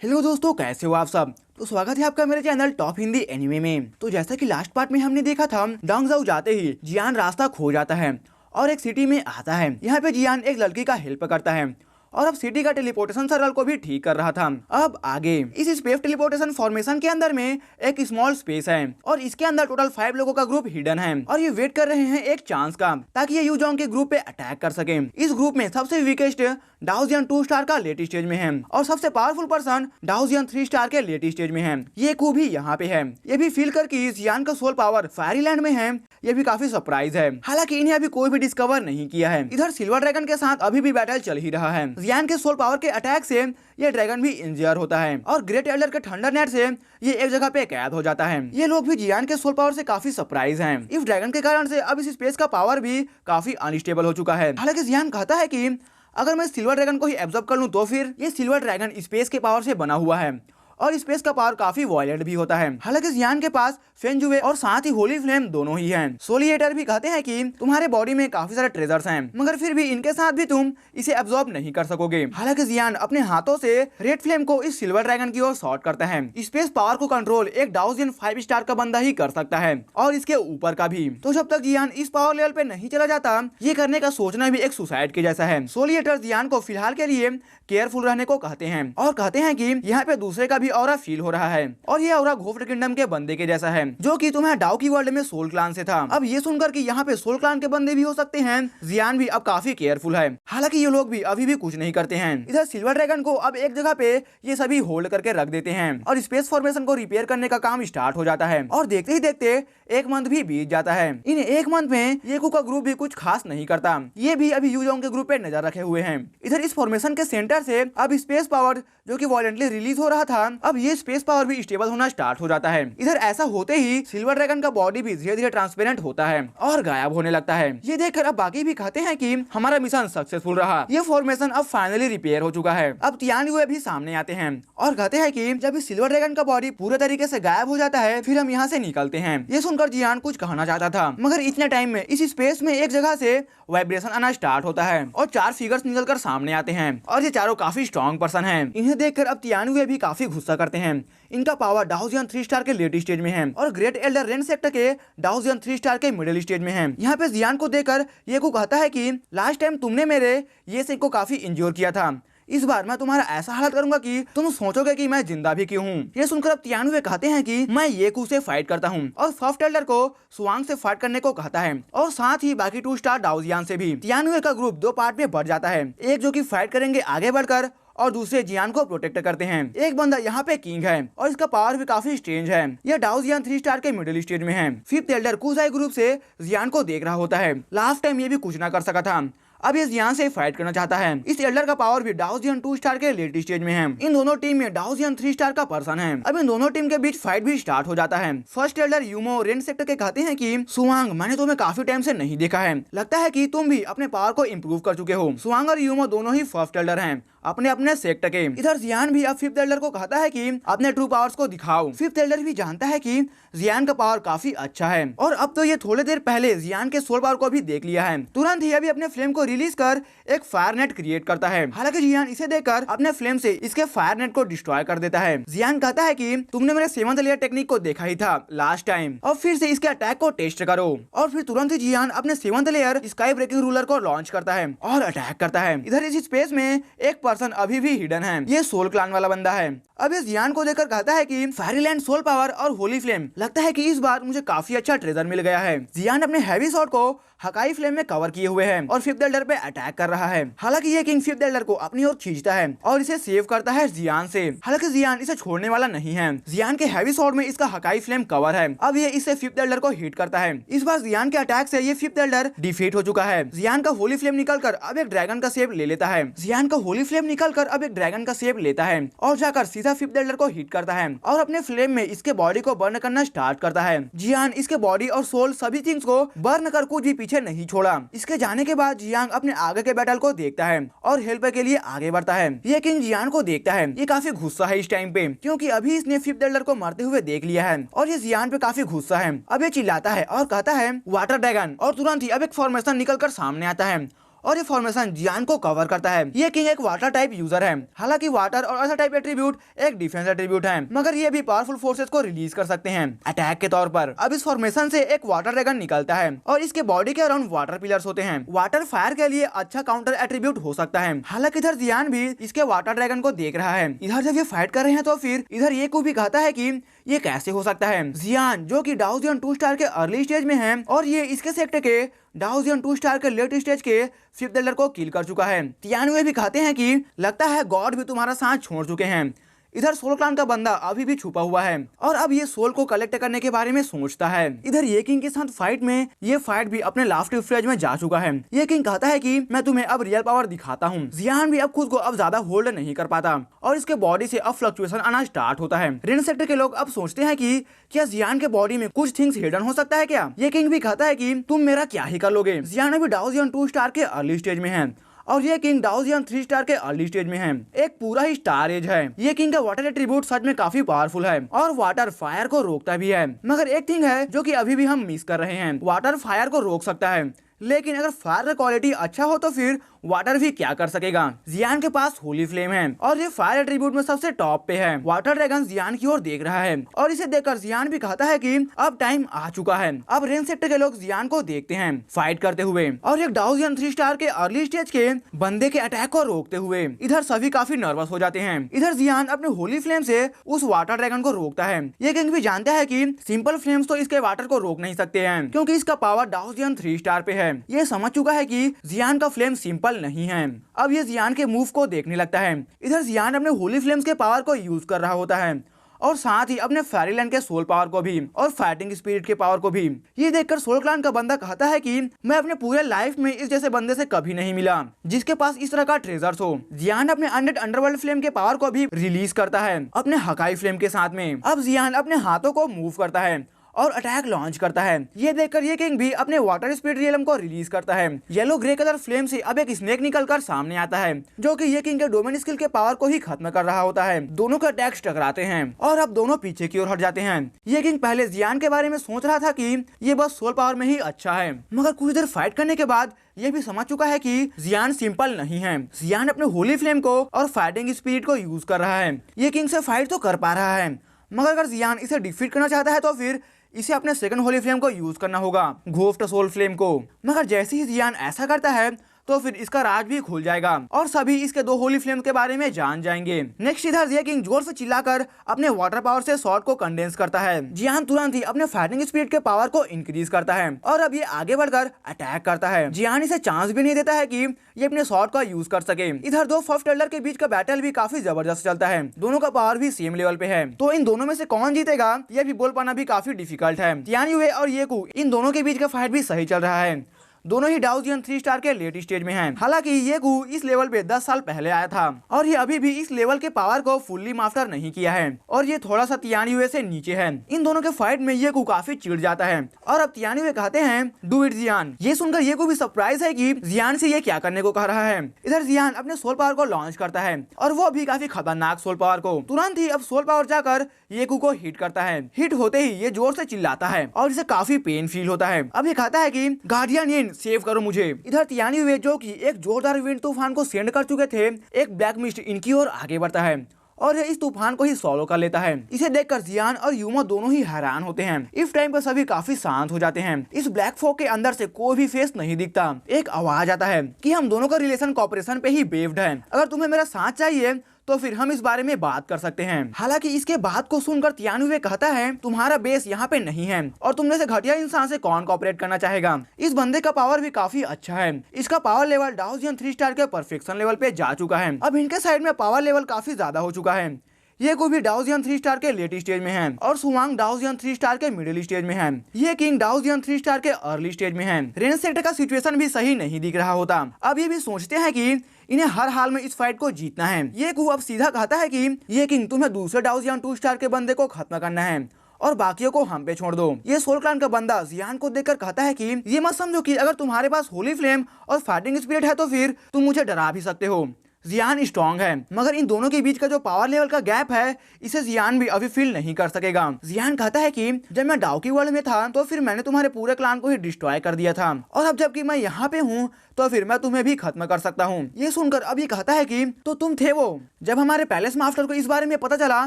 Hello दोस्तों, कैसे हो आप सब। तो स्वागत है आपका मेरे चैनल टॉप हिंदी एनिमे में। तो जैसा कि लास्ट पार्ट में हमने देखा था, डोंगजाओ जाते ही जियान रास्ता खो जाता है और एक सिटी में आता है। यहाँ पे जियान एक लड़की का हेल्प करता है और अब सिटी का टेलीपोर्टेशन सर्वर को भी ठीक कर रहा था। अब आगे इस स्पेस टेलीपोर्टेशन फॉर्मेशन के अंदर में एक स्मॉल स्पेस है और इसके अंदर टोटल 5 लोगों का ग्रुप हिडन है और ये वेट कर रहे हैं एक चांस का, ताकि ये यूजोंग के ग्रुप पे अटैक कर सके। इस ग्रुप में सबसे वीकेस्ट डाउजियन 2 स्टार का लेट स्टेज में है और सबसे पावरफुल पर्सन डाउजियन 3 स्टार के लेट स्टेज में है। ये कू भी यहाँ पे है। ये भी फील करके जियान का सोल पावर फायरीलैंड में है। ये भी काफी सरप्राइज है। हालांकि इन्हें अभी कोई भी डिस्कवर नहीं किया है। इधर सिल्वर ड्रैगन के साथ अभी भी बैटल चल ही रहा है। जियान के सोल पावर के अटैक से ये ड्रैगन भी इंजर होता है और ग्रेट एल्डर के थंडर नेट से ये एक जगह पे कैद हो जाता है। ये लोग भी जियान के सोल पावर से काफी सरप्राइज हैं। इस ड्रैगन के कारण से अब इस स्पेस का पावर भी काफी अनस्टेबल हो चुका है। हालांकि जियान कहता है कि अगर मैं सिल्वर ड्रैगन को ही एब्जॉर्ब कर लूं तो फिर ये सिल्वर ड्रैगन स्पेस के पावर से बना हुआ है और स्पेस का पावर काफी वायलेंट भी होता है। हालांकि जियान के पास फेंजुए और साथ ही होली फ्लेम दोनों ही हैं। सोलिएटर भी कहते हैं कि तुम्हारे बॉडी में काफी सारे ट्रेजर्स हैं, मगर फिर भी इनके साथ भी तुम इसे एब्जॉर्ब नहीं कर सकोगे। हालांकि जियान अपने हाथों से रेड फ्लेम को इस सिल्वर ड्रैगन की ओर शॉर्ट करता है। स्पेस पावर को कंट्रोल एक डाउजियन 5 स्टार का बंदा ही कर सकता है और इसके ऊपर का भी। तो जब तक जियान इस पावर लेवल पे नहीं चला जाता, ये करने का सोचना भी एक सुसाइड के जैसा है। सोलिएटर जियान को फिलहाल के लिए केयरफुल रहने को कहते हैं और कहते हैं कि यहाँ पे दूसरे का भी ऑरा फील हो रहा है और ये ऑरा घोफ्ट किंगडम के बंदे के जैसा है, जो कि तुम्हें डाउ की वर्ल्ड में सोल क्लान से था। अब ये सुनकर कि यहाँ पे सोल क्लान के बंदे भी हो सकते हैं, जियान भी अब काफी केयरफुल है। हालांकि ये लोग भी अभी भी कुछ नहीं करते हैं। इधर सिल्वर ड्रैगन को अब एक जगह पे ये सभी होल्ड करके रख देते हैं और स्पेस फॉर्मेशन को रिपेयर करने का काम स्टार्ट हो जाता है और देखते ही देखते एक मंथ भी बीत जाता है। इन एक मंथ में येकू का ग्रुप भी कुछ खास नहीं करता। ये भी अभी यूजोंग के ग्रुप पे नजर रखे हुए हैं। इधर इस फॉर्मेशन के सेंटर से अब स्पेस पावर जो कि वॉलेंटली रिलीज हो रहा था, अब ये स्पेस पावर भी स्टेबल होना स्टार्ट हो जाता है। इधर ऐसा होते ही सिल्वर ड्रैगन का बॉडी भी धीरे धीरे ट्रांसपेरेंट होता है और गायब होने लगता है। ये देखकर अब बाकी भी कहते हैं कि हमारा मिशन सक्सेसफुल रहा। ये फॉर्मेशन अब फाइनली रिपेयर हो चुका है। अब तियानयुए भी सामने आते हैं और कहते हैं कि जब इस सिल्वर ड्रैगन का बॉडी पूरे तरीके से गायब हो जाता है, फिर हम यहाँ से निकलते हैं। ये सुनकर जियान कुछ कहना चाहता था, मगर इतने टाइम में इस स्पेस में एक जगह से वाइब्रेशन आना स्टार्ट होता है और 4 फिगर्स निकलकर सामने आते हैं और ये चारों काफी स्ट्रॉन्ग पर्सन हैं। इन्हें देखकर अब तियानयुए भी काफी गुस्सा करते हैं। इनका पावर डाउजियन 3 स्टार के लेट स्टेज में है और ग्रेट एल्डर रेन सेक्टर के डाउजियन 3 स्टार के मिडिल स्टेज में है। यहाँ पे जियान को देखकर येकू कहता है कि लास्ट टाइम तुमने मेरे ये से को काफी इंजोर किया था, इस बार मैं तुम्हारा ऐसा हालत करूंगा कि तुम सोचोगे कि मैं जिंदा भी क्यों हूँ। ये सुनकर अब तियानयुए कहते हैं कि मैं येकू से फाइट करता हूँ और सॉफ्ट एल्डर को सुवांग से फाइट करने को कहता है और साथ ही बाकी 2 स्टार डाउजियन से भी। तियानयुए का ग्रुप 2 पार्ट में बढ़ जाता है, एक जो कि फाइट करेंगे आगे बढ़कर और दूसरे जियान को प्रोटेक्ट करते हैं। एक बंदा यहाँ पे किंग है और इसका पावर भी काफी स्ट्रेंज है। यह डाउजियन 3 स्टार के मिडिल स्टेज में है। 5th एल्डर कुजाई ग्रुप से जियान को देख रहा होता है। लास्ट टाइम ये भी कुछ ना कर सका था, अब ये जियान से फाइट करना चाहता है। इस एल्डर का पावर भी डाउजियन 2 स्टार के लेट स्टेज में है। इन दोनों टीम में डाउजियन 3 स्टार का पर्सन है। अब इन दोनों टीम के बीच फाइट भी स्टार्ट हो जाता है। फर्स्ट एल्डर यूमो रेन सेक्टर के कहते हैं कि सुवांग, मैंने तुम्हें काफी टाइम से नहीं देखा है, लगता है कि तुम भी अपने पावर को इम्प्रूव कर चुके हो। सुवांग और यूमो दोनों ही फर्स्ट एल्डर हैं अपने अपने सेक्टर के। इधर जियान भी अब 5th एल्डर को कहता है कि अपने ट्रू पावर्स को दिखाओ। 5th एल्डर भी जानता है कि जियान का पावर काफी अच्छा है और अब तो ये थोड़ी देर पहले जियान के सोल पावर को भी देख लिया है। तुरंत ही अभी अपने फ्लेम को रिलीज कर एक फायर नेट क्रिएट करता है। हालांकि जियान इसे देखकर अपने फ्लेम से इसके फायर नेट को डिस्ट्रॉय कर देता है। जियान कहता है कि तुमने मेरे 7th लेयर टेक्निक को देखा ही था लास्ट टाइम, और फिर से इसके अटैक को टेस्ट करो। और फिर तुरंत ही जियान अपने 7th layer sky breaking ruler को लॉन्च करता है और अटैक करता है। इधर इस स्पेस में एक पर्सन अभी भी हिडन है, ये सोल क्लान वाला बंदा है। अब इस जियान को देखकर कहता है कि फायरीलैंड सोल पावर और होली फ्लेम, लगता है कि इस बार मुझे काफी अच्छा ट्रेजर मिल गया है। जियान अपने हैवी शॉट को हकाई फ्लेम में कवर किए हुए है और 5th एल्डर पे अटैक कर रहा है। हालांकि ये किंग 5th एल्डर को अपनी ओर खींचता है और इसे सेव करता है जियान से। हालांकि जियान इसे छोड़ने वाला नहीं है। जियान के हैवी शॉट में इसका हकाई फ्लेम कवर है। अब ये इससे 5th एल्डर को हिट करता है। इस बार जियान के अटैक से ये 5th एल्डर डिफीट हो चुका है। जियान का होली फ्लेम निकलकर अब एक ड्रैगन का शेप ले लेता है। जियान का होली फ्लेम निकलकर अब एक ड्रैगन का शेप लेता है और जाकर सीधा 5th एल्डर को हिट करता है और अपने फ्लेम में इसके बॉडी को बर्न करना स्टार्ट करता है। जियान इसके बॉडी और सोल सभी थिंग्स को बर्न कर कुछ भी पीछे नहीं छोड़ा। इसके जाने के बाद जियांग अपने आगे के बैटल को देखता है और हेल्प के लिए आगे बढ़ता है। ये किंग जियान को देखता है। ये काफी गुस्सा है इस टाइम पे, क्योंकि अभी इसने 5th एल्डर को मरते हुए देख लिया है और ये जियान पे काफी गुस्सा है। अब ये चिल्लाता है और कहता है वाटर ड्रैगन, और तुरंत ही अब एक फॉर्मेशन निकलकर सामने आता है और ये फॉर्मेशन जियान को कवर करता है। ये किंग एक वाटर टाइप यूजर है। हालांकि वाटर और ऐसा टाइप एट्रीब्यूट एक डिफेंस एट्रीब्यूट है, मगर ये भी पावरफुल फोर्सेस को रिलीज कर सकते हैं अटैक के तौर पर। अब इस फॉर्मेशन से एक वाटर ड्रैगन निकलता है और इसके बॉडी के अराउंड वाटर पिलर्स होते हैं। वाटर फायर के लिए अच्छा काउंटर एट्रीब्यूट हो सकता है। हालांकि इधर जियान भी इसके वाटर ड्रैगन को देख रहा है। इधर जब ये फाइट कर रहे हैं तो फिर इधर ये को भी कहता है कि ये कैसे हो सकता है। जियान जो कि डाओजियन 2 स्टार के अर्ली स्टेज में है और ये इसके सेक्टर के डाओजियन 2 स्टार के लेट स्टेज के 5th एल्डर को किल कर चुका है। तियानुए भी कहते हैं कि लगता है गॉड भी तुम्हारा साथ छोड़ चुके हैं। इधर सोल क्लान का बंदा अभी भी छुपा हुआ है और अब ये सोल को कलेक्ट करने के बारे में सोचता है। इधर ये किंग के साथ फाइट में ये फाइट भी अपने लास्ट स्टेज में जा चुका है। ये किंग कहता है कि मैं तुम्हें अब रियल पावर दिखाता हूँ। जियान भी अब खुद को अब ज्यादा होल्ड नहीं कर पाता और इसके बॉडी से अब फ्लक्चुएशन आना स्टार्ट होता है। रेन सेक्टर के लोग अब सोचते हैं कि क्या जियान के बॉडी में कुछ थिंग्स हिडन हो सकता है क्या। ये किंग भी कहता है कि तुम मेरा क्या ही कर लोगे। जियान अभी डाओजियन 2 स्टार के अर्ली स्टेज में है और ये किंग डाओजियन 3 स्टार के अर्ली स्टेज में है। एक पूरा ही स्टार एज है। ये किंग का वाटर एट्रीब्यूट सच में काफी पावरफुल है और वाटर फायर को रोकता भी है। मगर एक थिंग है जो कि अभी भी हम मिस कर रहे हैं, वाटर फायर को रोक सकता है, लेकिन अगर फायर का क्वालिटी अच्छा हो तो फिर वाटर भी क्या कर सकेगा। जियान के पास होली फ्लेम है और ये फायर एट्रीब्यूट में सबसे टॉप पे है। वाटर ड्रैगन जियान की ओर देख रहा है और इसे देखकर जियान भी कहता है कि अब टाइम आ चुका है। अब रेन सेक्टर के लोग जियान को देखते हैं फाइट करते हुए और एक डाओजियन 3 स्टार के अर्ली स्टेज के बंदे के अटैक को रोकते हुए। इधर सभी काफी नर्वस हो जाते हैं। इधर जियान अपने होली फ्लेम से उस वाटर ड्रैगन को रोकता है। ये किंग भी जानता है कि सिंपल फ्लेम्स तो इसके वाटर को रोक नहीं सकते हैं क्योंकि इसका पावर डाओजियन 3 स्टार पे है। ये समझ चुका है कि जियान का फ्लेम सिंपल नहीं है। अब ये जियान के मूव को देखने लगता है। इधर जियान अपने होली फ्लेम्स के पावर को यूज कर रहा होता है और साथ ही अपने फेरीलैंड के सोल पावर को भी और फाइटिंग स्पिरिट के पावर को भी। ये देखकर सोल क्लान का बंदा कहता है कि मैं अपने पूरे लाइफ में इस जैसे बंदे से कभी नहीं मिला जिसके पास इस तरह का ट्रेजर्स हो। जियान अपने अनडेड अंडरवर्ल्ड फ्लेम के पावर को भी रिलीज करता है अपने हकाई फ्लेम के साथ में। अब जियान अपने हाथों को मूव करता है और अटैक लॉन्च करता है। ये देखकर ये किंग भी अपने वाटर स्पिरिट रियलम को रिलीज करता है। येलो ग्रे कलर फ्लेम से अब एक स्नेक निकलकर सामने आता है जो कि ये किंग के डोमेन स्किल के पावर को ही खत्म कर रहा होता है। दोनों के अटैक्स टकराते हैं और अब दोनों पीछे की ओर हट जाते हैं। ये किंग पहले जियान के बारे में सोच रहा था कि ये बस सोल पावर में ही अच्छा है, मगर कुछ देर फाइट करने के बाद ये भी समझ चुका है कि जियान सिंपल नहीं है। जियान अपने होली फ्लेम को और फाइटिंग स्पिरिट को यूज कर रहा है। ये किंग से फाइट तो कर पा रहा है, मगर अगर जियान इसे डिफीट करना चाहता है तो फिर इसे अपने सेकंड होली फ्लेम को यूज करना होगा, घोस्ट सोल फ्लेम को। मगर जैसे ही जियान ऐसा करता है तो फिर इसका राज भी खुल जाएगा और सभी इसके 2 होली फ्लेम के बारे में जान जाएंगे। नेक्स्ट इधर ये किंग जोर से चिल्लाकर अपने वाटर पावर से शॉट को कंडेंस करता है। जियान तुरंत ही अपने फाइटिंग स्पीड के पावर को इंक्रीज करता है और अब ये आगे बढ़कर अटैक करता है। जियान इसे चांस भी नहीं देता है कि ये अपने शॉट का यूज कर सके। इधर 2 फर्स्ट एल्डर के बीच का बैटल भी काफी जबरदस्त चलता है। दोनों का पावर भी सेम लेवल पे है, तो इन दोनों में से कौन जीतेगा ये भी बोल पाना भी काफी डिफिकल्ट है। तियानुए और येकू इन दोनों के बीच का फाइट भी सही चल रहा है। दोनों ही डाओजियन 3 स्टार के लेट स्टेज में हैं। हालांकि येगू इस लेवल पे 10 साल पहले आया था और ये अभी भी इस लेवल के पावर को फुल्ली मास्टर नहीं किया है और ये थोड़ा सा तियानुए से नीचे है। इन दोनों के फाइट में येगू काफी चिढ़ जाता है और अब तियानुए कहते हैं डू इट जियान। ये सुनकर येगू भी सरप्राइज है कि जियान से ये क्या करने को कह रहा है। इधर जियान अपने सोल पावर को लॉन्च करता है और वो भी काफी खतरनाक सोल पावर को। तुरंत ही अब सोल पावर जाकर येगू को हिट करता है। हिट होते ही ये जोर से चिल्लाता है और इसे काफी पेन फील होता है। अब ये कहता है कि गार्डियन इन सेव करो मुझे। इधर तियानुए जो कि एक जोरदार विंड तूफान को सेंड कर चुके थे, एक ब्लैक मिस्ट इनकी ओर आगे बढ़ता है और ये इस तूफान को ही सॉलो कर लेता है। इसे देखकर जियान और यूमो दोनों ही हैरान होते हैं। इस टाइम पर सभी काफी शांत हो जाते हैं। इस ब्लैक फॉग के अंदर से कोई भी फेस नहीं दिखता। एक आवाज आता है कि हम दोनों का रिलेशन कॉपरेशन पे ही बेस्ड है, अगर तुम्हें मेरा साथ चाहिए तो फिर हम इस बारे में बात कर सकते हैं। हालांकि इसके बात को सुनकर तियानुए कहता है तुम्हारा बेस यहाँ पे नहीं है और तुम जैसे घटिया इंसान से कौन कॉपरेट करना चाहेगा। इस बंदे का पावर भी काफी अच्छा है। इसका पावर लेवल डाओजियन 3 स्टार के परफेक्शन लेवल पे जा चुका है। अब इनके साइड में पावर लेवल काफी ज्यादा हो चुका है। ये को भी डाओजियन 3 स्टार के लेट स्टेज में है और सुवांग डाओजियन 3 स्टार के मिडिल स्टेज में है। ये किंग डाओजियन 3 स्टार के अर्ली स्टेज में है। रेन सेक्टर का सिचुएशन भी सही नहीं दिख रहा होता। अब ये भी सोचते हैं कि इन्हें हर हाल में इस फाइट को जीतना है। ये को अब सीधा कहता है कि ये किंग तुम्हें दूसरे डाओजियन 2 स्टार के बंदे को खत्म करना है और बाकियों को हम पे छोड़ दो। ये सोल क्लान का बंदा जियान को देखकर कहता है कि ये मत समझो कि अगर तुम्हारे पास होली फ्लेम और फाइटिंग स्पिरिट है तो फिर तुम मुझे डरा भी सकते हो। जियान स्ट्रॉन्ग है, मगर इन दोनों के बीच का जो पावर लेवल का गैप है इसे जियान भी अभी फील नहीं कर सकेगा। जियान कहता है कि जब मैं डाउकी वर्ल्ड में था तो फिर मैंने तुम्हारे पूरे क्लान को ही डिस्ट्रॉय कर दिया था, और अब जबकि मैं यहाँ पे हूँ तो फिर मैं तुम्हें भी खत्म कर सकता हूँ। ये सुनकर अब ये कहता है कि तो तुम थे वो। जब हमारे पैलेस मास्टर को इस बारे में पता चला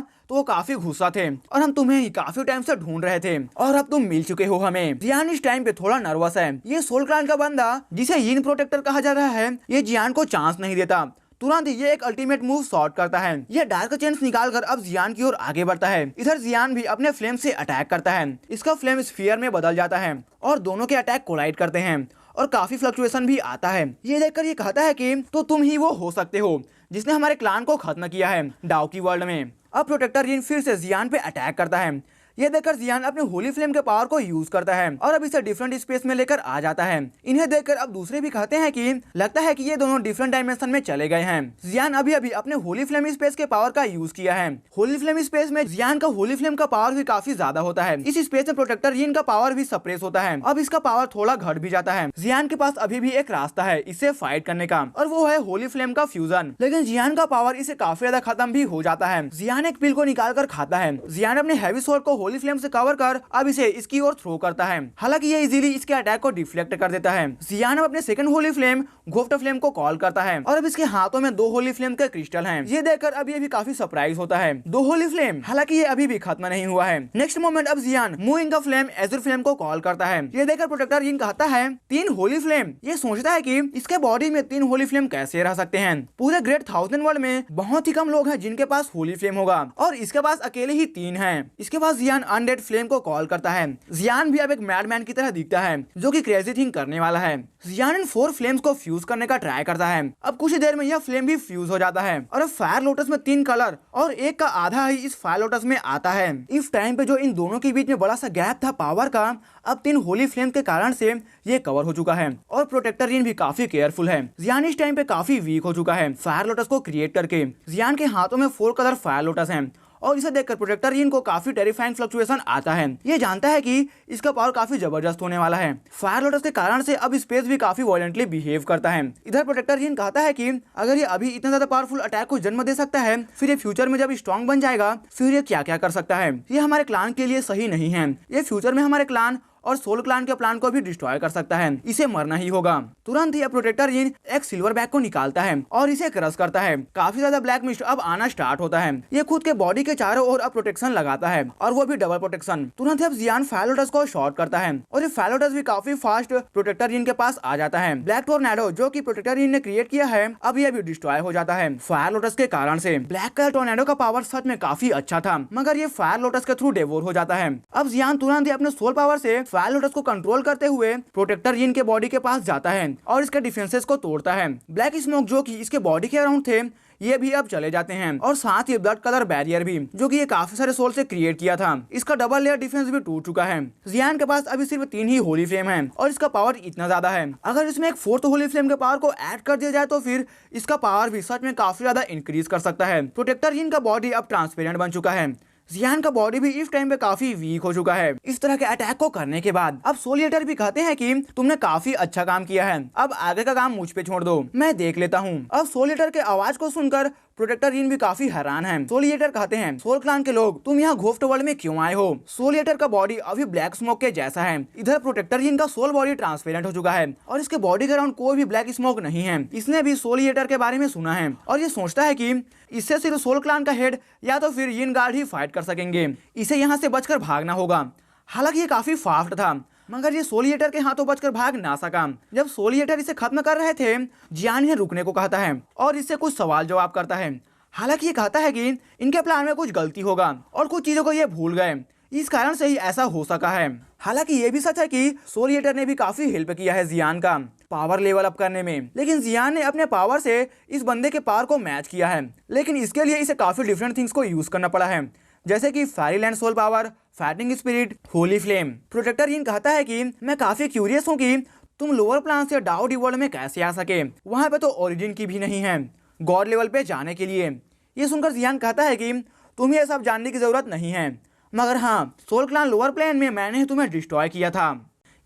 तो वो काफी गुस्सा थे और हम तुम्हें ही काफी टाइम से ढूंढ रहे थे, और अब तुम मिल चुके हो हमें। जियान इस टाइम पे थोड़ा नर्वस है। ये सोल क्लान का बंदा जिसे यिन प्रोटेक्टर कहा जा रहा है, ये जियान को चांस नहीं देता। तुरंत ये एक अल्टीमेट मूव शॉट करता है। ये डार्क चेंज निकालकर अब जियान की ओर आगे बढ़ता है। इधर जियान भी अपने फ्लेम से अटैक करता है। इसका फ्लेम स्फीयर में बदल जाता है और दोनों के अटैक कोलाइड करते हैं और काफी फ्लक्चुएशन भी आता है। ये देखकर ये कहता है कि तो तुम ही वो हो सकते हो जिसने हमारे क्लान को खत्म किया है डाउकी वर्ल्ड में। अब प्रोटेक्टर यिन फिर से जियान पे अटैक करता है। ये देखकर जियान अपने होली फ्लेम के पावर को यूज करता है और अब इसे डिफरेंट स्पेस में लेकर आ जाता है। इन्हें देखकर अब दूसरे भी कहते हैं कि लगता है कि ये दोनों डिफरेंट डायमेंशन में चले गए हैं। जियान अभी अभी अपने होली फ्लेम स्पेस के पावर का यूज किया है। होली फ्लेम स्पेस में जियान का होली फ्लेम का पावर भी काफी ज्यादा होता है। इस स्पेस में प्रोटेक्टर यिन का पावर भी सप्रेस होता है। अब इसका पावर थोड़ा घट भी जाता है। जियान के पास अभी भी एक रास्ता है इससे फाइट करने का, और वो है होली फ्लेम का फ्यूजन। लेकिन जियान का पावर इसे काफी ज्यादा खत्म भी हो जाता है। जियान एक पिल को निकाल कर खाता है। जियान अपने हैवी स्वॉर्ड को होली फ्लेम से कवर अब इसे इसकी ओर थ्रो करता है। हालांकि ये इजीली इसके अटैक को डिफ्लेक्ट कर देता है। जियान अपने सेकंड होली फ्लेम गोफ्ट फ्लेम को कॉल करता है और अब इसके हाथों में 2 होली फ्लेम के क्रिस्टल हैं। ये देखकर अब ये भी काफी सरप्राइज होता है। 2 होली फ्लेम, हालांकि ये अभी भी खत्म नहीं हुआ है। नेक्स्ट मोमेंट अब जियान मूविंग का फ्लेम एजुर फ्लेम को कॉल करता है। ये देखकर प्रोटेक्टर यिन कहता है 3 होली फ्लेम। ये सोचता है कि इसके बॉडी में 3 होली फ्लेम कैसे रह सकते हैं। पूरे ग्रेट 1000 वर्ल्ड में बहुत ही कम लोग हैं जिनके पास होली फ्लेम होगा, और इसके पास अकेले ही 3 हैं। इसके बाद जियान अनडेड फ्लेम को कॉल करता है। जियान भी अब एक मैडमैन की तरह दिखता है जो कि क्रेजी थिंग करने वाला है। जियान इन 4 फ्लेम्स को फ्यूज करने का ट्राई करता है। अब कुछ ही देर में यह फ्लेम भी फ्यूज हो जाता है और अब फायर लोटस में 3 कलर और एक का आधा ही इस फायर लोटस में आता है। इस टाइम पे जो इन दोनों के बीच में बड़ा सा गैप था पावर का, अब 3 होली फ्लेम के कारण से ये कवर हो चुका है और प्रोटेक्टर यिन भी काफी केयरफुल है। जियान इस टाइम पे काफी वीक हो चुका है फायर लोटस को क्रिएट करके। जियान के हाथों में 4 कलर फायर लोटस हैं और इसे देखकर प्रोटेक्टर यिन को काफी टेरिफाइंग फ्लक्चुएशन आता है। ये जानता है कि इसका पावर काफी जबरदस्त होने वाला है। फायर लोटस के कारण से अब स्पेस भी काफी वायलेंटली बिहेव करता है। इधर प्रोटेक्टर यिन कहता है कि अगर ये अभी इतना ज्यादा पावरफुल अटैक को जन्म दे सकता है, फिर ये फ्यूचर में जब स्ट्रॉन्ग बन जाएगा फिर ये क्या क्या कर सकता है। ये हमारे क्लान के लिए सही नहीं है। ये फ्यूचर में हमारे क्लान और सोल क्लान के प्लान को भी डिस्ट्रॉय कर सकता है। इसे मरना ही होगा। तुरंत ही प्रोटेक्टर यिन एक सिल्वर बैग को निकालता है और इसे क्रश करता है। काफी ज्यादा ब्लैक मिस्ट अब आना स्टार्ट होता है। ये खुद के बॉडी के चारों ओर अब प्रोटेक्शन लगाता है और वो भी डबल प्रोटेक्शन। तुरंत अब जियान फायर लोटस को शॉर्ट करता है और ये फायर लोटस भी काफी फास्ट प्रोटेक्टर यिन के पास आ जाता है। ब्लैक टोर्नेडो जो की प्रोटेक्टर यिन ने क्रिएट किया है अब ये भी डिस्ट्रॉय हो जाता है फायर लोटस के कारण से। ब्लैक कलर टोर्नेडो का पावर सच में काफी अच्छा था, मगर ये फायर लोटस के थ्रू डेवोर हो जाता है। अब जियान तुरंत ही अपने सोल पावर से फायर लोटस को कंट्रोल करते हुए प्रोटेक्टर यिन के बॉडी के पास जाता है और इसके डिफेंसेस को तोड़ता है। ब्लैक स्मोक जो कि इसके बॉडी के अराउंड थे ये भी अब चले जाते हैं, और साथ ही ब्लड कलर बैरियर भी जो कि ये काफी सारे सोल से क्रिएट किया था। इसका डबल लेयर डिफेंस भी टूट चुका है। जियान के पास अभी सिर्फ 3 ही होली फ्लेम है और इसका पावर इतना ज्यादा है। अगर इसमें एक 4th होली फ्लेम के पावर को ऐड कर दिया जाए तो फिर इसका पावर भी सच में काफी ज्यादा इंक्रीज कर सकता है। प्रोटेक्टर यिन का बॉडी अब ट्रांसपेरेंट बन चुका है। जियान का बॉडी भी इस टाइम पे काफी वीक हो चुका है। इस तरह के अटैक को करने के बाद अब सोल ईटर भी कहते हैं कि तुमने काफी अच्छा काम किया है, अब आगे का काम मुझ पे छोड़ दो, मैं देख लेता हूँ। अब सोल ईटर के आवाज को सुनकर प्रोटेक्टर यिन भी काफी हैरान है। सोल ईटर कहते हैं सोल क्लान के लोग तुम यहाँ गोफ्ट वर्ल्ड में क्यों आए हो। सोल ईटर का बॉडी अभी ब्लैक स्मोक के जैसा है। इधर प्रोटेक्टर यिन का सोल बॉडी ट्रांसपेरेंट हो चुका है और इसके बॉडी के अराउंड कोई भी ब्लैक स्मोक नहीं है। इसने भी सोल ईटर के बारे में सुना है और ये सोचता है कि इससे सिर्फ सोल क्लान का हेड या तो फिर यिन गार्ड ही फाइट कर सकेंगे। इसे यहाँ से बचकर भागना होगा। हालांकि ये काफी फास्ट था, मगर ये सोल ईटर के हाथों बचकर भाग ना सका। जब सोल ईटर इसे खत्म कर रहे थे, जियान इन्हें रुकने को कहता है और इससे कुछ सवाल जवाब करता है। हालांकि ये कहता है कि इनके प्लान में कुछ गलती होगा और कुछ चीजों को ये भूल गए, इस कारण से ही ऐसा हो सका है। हालांकि ये भी सच है कि सोल ईटर ने भी काफी हेल्प किया है जियान का पावर लेवल अप करने में, लेकिन जियान ने अपने पावर से इस बंदे के पावर को मैच किया है। लेकिन इसके लिए इसे काफी डिफरेंट थिंग्स को यूज करना पड़ा है, जैसे कि fairyland soul power, fighting spirit, holy flame. Protector Yin कहता है कि मैं काफी क्यूरियस हूँ कि तुम लोअर प्लान से डाउडी वर्ल्ड में कैसे आ सके, वहां पे तो ओरिजिन की भी नहीं है गॉड लेवल पे जाने के लिए। ये सुनकर जियान कहता है कि तुम्हें ये सब जानने की जरूरत नहीं है, मगर हाँ सोल क्लान लोअर प्लेन में मैंने तुम्हें डिस्ट्रॉय किया था।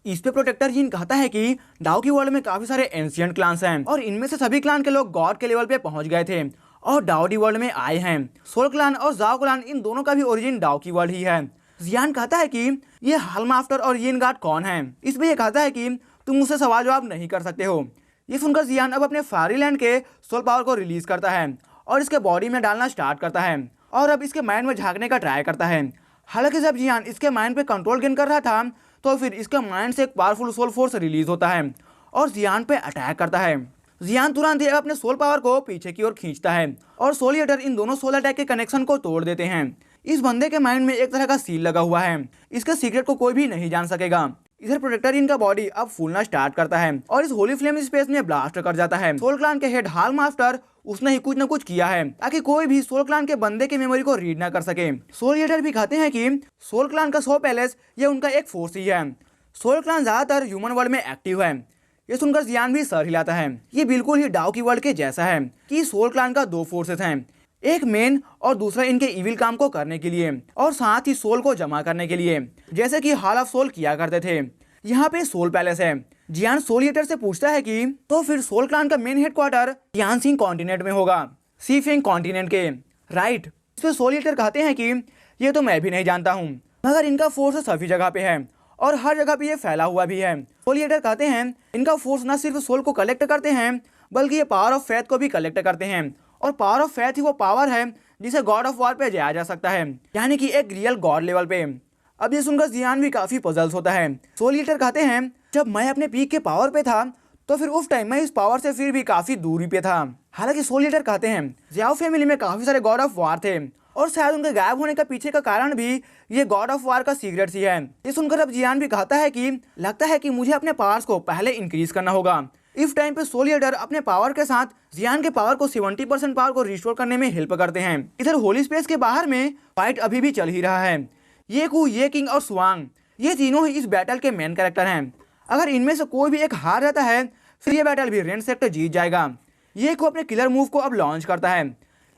इस पे प्रोटेक्टर जीन कहता है कि डाउ की वर्ल्ड में काफी सारे एंशियंट क्लान्स हैं और इनमें से सभी क्लान के लोग गॉड के लेवल पे पहुंच गए थे और डाओ डी वर्ल्ड में आए हैं। सोल क्लान और जाओ क्लान इन दोनों का भी ओरिजिन डाओ की वर्ल्ड ही है। जियान कहता है कि ये हालमास्टर और यिन गार्ड कौन है। इसमें ये कहता है कि तुम मुझसे सवाल जवाब नहीं कर सकते हो। ये सुनकर जियान अब अपने फायरीलैंड के सोल पावर को रिलीज करता है और इसके बॉडी में डालना स्टार्ट करता है और अब इसके माइंड में झांकने का ट्राई करता है। हालांकि जब जियान इसके माइंड पे कंट्रोल गेन कर रहा था तो फिर इसके माइंड से एक पावरफुल सोल फोर्स रिलीज होता है और जियान पे अटैक करता है। जियान तुरंत ही अपने सोल पावर को पीछे की ओर खींचता है और सोल ईटर इन दोनों सोल अटैक के कनेक्शन को तोड़ देते हैं। इस बंदे के माइंड में एक तरह का सील लगा हुआ है, इसके सीक्रेट को कोई भी नहीं जान सकेगा। इधर प्रोटेक्टर इनका बॉडी अब फूलना स्टार्ट करता है और इस होली फ्लेम स्पेस में ब्लास्ट कर जाता है। सोल क्लान के हेड हाल मास्टर उसने ही कुछ न कुछ किया है ताकि कोई भी सोल क्लान के बंदे की मेमोरी को रीड ना कर सके। सोल ईटर भी कहते हैं कि सोल क्लान का सो पैलेस ये उनका एक फोर्स ही है। सोल क्लान ज्यादातर ह्यूमन वर्ल्ड में एक्टिव है। ये सुनकर जियान भी सर हिलाता है। ये बिल्कुल ही डाओ की वर्ल्ड के जैसा है कि सोल क्लान का दो फोर्सेस हैं, एक मेन और दूसरा इनके इविल काम को करने के लिए और साथ ही सोल को जमा करने के लिए, जैसे कि हॉल ऑफ सोल किया करते थे। यहाँ पे सोल पैलेस है। जियान सोल ईटर से पूछता है कि तो फिर सोल क्लान का मेन हेडक्वार्टर टियानसिंग कॉन्टिनेंट में होगा, सीफेंग कॉन्टिनेंट के, राइट। इस पे सोल ईटर कहते हैं कि ये तो मैं भी नहीं जानता हूँ, मगर इनका फोर्स सभी जगह पे है और हर जगह पे ये फैला हुआ भी है। सोल ईटर कहते हैं इनका फोर्स न सिर्फ सोल को कलेक्ट करते हैं बल्कि ये पावर ऑफ फेथ को भी कलेक्ट करते हैं और पावर ऑफ फेथ ही वो पावर है जिसे गॉड ऑफ वॉर पे जाया जा सकता है, यानी कि एक रियल गॉड लेवल पे। अब ये सुनकर जियान भी काफी पजल्स होता है। सोल ईटर कहते हैं जब मैं अपने पीक के पावर पे था तो फिर उस टाइम मैं इस पावर से फिर भी काफी दूरी पे था। हालांकि सोल ईटर कहते हैं जियाओ फैमिली में काफी सारे गॉड ऑफ वॉर थे और शायद उनके गायब होने का पीछे का कारण भी ये गॉड ऑफ वॉर का सीक्रेट ही है। ये सुनकर अब जियान भी कहता है कि लगता है कि मुझे अपने पावर्स को पहले इंक्रीज करना होगा। इस टाइम पे सोल ईटर अपने पावर के साथ जियान के पावर को 70% पावर को रिस्टोर करने में हेल्प करते हैं। इधर होली स्पेस के बाहर में फाइट अभी भी चल ही रहा है। ये कू, ये किंग और स्वांग ये तीनों ही इस बैटल के मेन कैरेक्टर हैं। अगर इनमें से कोई भी एक हार जाता है फिर ये बैटल भी रेंज सेक्टर जीत जाएगा। ये को अपने किलर मूव को अब लॉन्च करता है।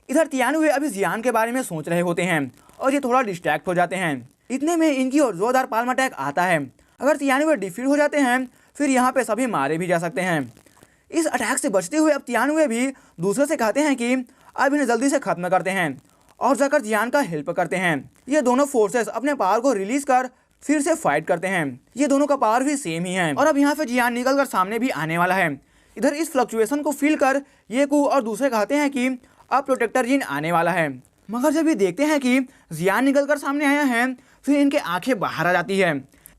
इधर तियानुए अभी जियान के बारे में सोच रहे होते हैं और ये थोड़ा डिस्ट्रैक्ट हो जाते हैं। इतने में इनकी और जोरदार पाल्म अटैक आता है। अगर तियानुए डिफीट हो जाते हैं फिर यहाँ पे सभी मारे भी जा सकते हैं। इस अटैक से बचते हुए अब तियानुए भी दूसरे से कहते हैं कि अब इन्हें जल्दी से खत्म करते हैं और जाकर जियान का हेल्प करते हैं। ये दोनों फोर्सेस अपने पावर को रिलीज कर फिर से फाइट करते हैं। ये दोनों का पावर भी सेम ही है और अब यहाँ पे जियान निकल कर सामने भी आने वाला है। इधर इस फ्लक्चुएशन को फील कर ये कू और दूसरे कहते हैं कि अब प्रोटेक्टर जीन आने वाला है। मगर जब ये देखते हैं कि जियान निकल कर सामने आया है फिर इनके आंखें बाहर आ जाती है।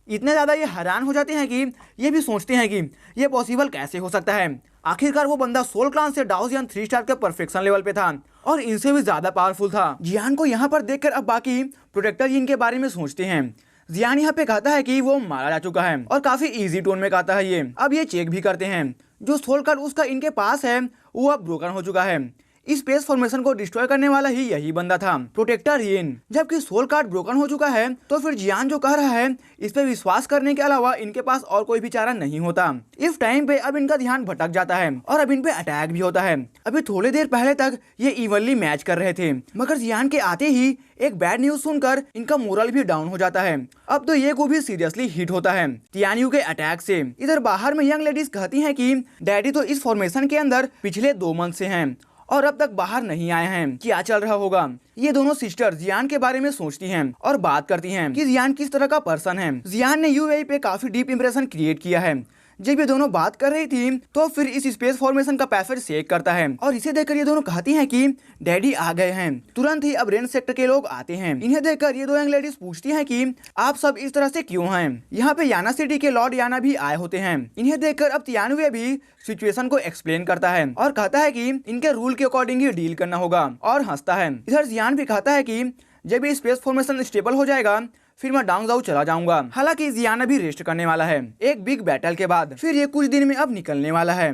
इतने ज़्यादा ये हैरान हो जाते हैं कि ये भी सोचते हैं कि ये पॉसिबल कैसे हो सकता है। आखिरकार वो बंदा सोल क्लान से डाउजियन 3 स्टार के परफेक्शन लेवल पे था और इनसे भी ज़्यादा पावरफुल था। जियान को यहाँ पर देखकर अब बाकी प्रोटेक्टर जीन के बारे में सोचते हैं। जियान यहाँ पे कहता है कि वो मारा जा चुका है और काफ़ी इजी टोन में कहता है ये। अब ये चेक भी करते हैं जो सोल कार्ड उसका इनके पास है वो अब ब्रोकन हो चुका है। इस स्पेस फॉर्मेशन को डिस्ट्रॉय करने वाला ही यही बंदा था, प्रोटेक्टर यिन। जबकि सोल कार्ड ब्रोकन हो चुका है तो फिर जियान जो कह रहा है इस पे विश्वास करने के अलावा इनके पास और कोई भी चारा नहीं होता। इस टाइम पे अब इनका ध्यान भटक जाता है और अब इन पे अटैक भी होता है। अभी थोड़ी देर पहले तक ये इवनली मैच कर रहे थे मगर जियान के आते ही एक बैड न्यूज सुनकर इनका मोरल भी डाउन हो जाता है। अब तो ये को भी सीरियसली हिट होता है तियान्यू के अटैक से। इधर बाहर में यंग लेडीज कहती हैं कि डैडी तो इस फॉर्मेशन के अंदर पिछले 2 मंथ से हैं और अब तक बाहर नहीं आए हैं, क्या चल रहा होगा। ये दोनों सिस्टर जियान के बारे में सोचती हैं और बात करती हैं कि जियान किस तरह का पर्सन है। जियान ने यूएई पे काफी डीप इंप्रेशन क्रिएट किया है। जब ये दोनों बात कर रही थी तो फिर इस स्पेस फॉर्मेशन का पैसेज शेक करता है और इसे देखकर ये दोनों कहती हैं कि डैडी आ गए हैं। तुरंत ही अब रेंज सेक्टर के लोग आते हैं। इन्हें देखकर ये 2 यंग लेडीज पूछती हैं कि आप सब इस तरह से क्यों हैं। यहाँ पे याना सिटी के लॉर्ड याना भी आए होते हैं। इन्हें देखकर अब तियानुए भी सिचुएशन को एक्सप्लेन करता है और कहता है कि इनके रूल के अकॉर्डिंग ही डील करना होगा और हंसता है। इधर जियान भी कहता है कि जब ये स्पेस फॉर्मेशन स्टेबल हो जाएगा फिर मैं डांगजाऊ चला जाऊंगा। हालांकि जियान अभी रेस्ट करने वाला है एक बिग बैटल के बाद, फिर ये कुछ दिन में अब निकलने वाला है।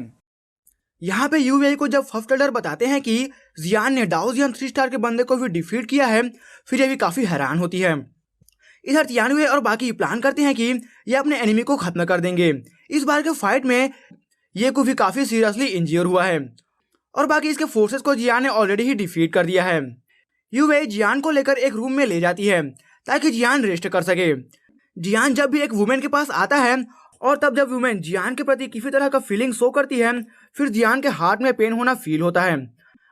यहाँ पे यूएई को जब फर्स्ट एडर बताते हैं कि जियान ने डाउजियन 3 स्टार के बंदे को भी डिफीट किया है फिर ये भी काफी हैरान होती है। इधर तियानुए और बाकी प्लान करते हैं कि ये अपने एनिमी को खत्म कर देंगे। इस बार के फाइट में ये को भी काफी सीरियसली इंजर हुआ है और बाकी इसके फोर्सेस को जियान ने ऑलरेडी ही डिफीट कर दिया है। यूएई जियान को लेकर एक रूम में ले जाती है ताकि जियान रेस्ट कर सके। जियान जब भी एक वुमेन के पास आता है और तब जब वुमेन जियान के प्रति किसी तरह का फीलिंग शो करती है, फिर जियान के हार्ट में पेन होना फील होता है।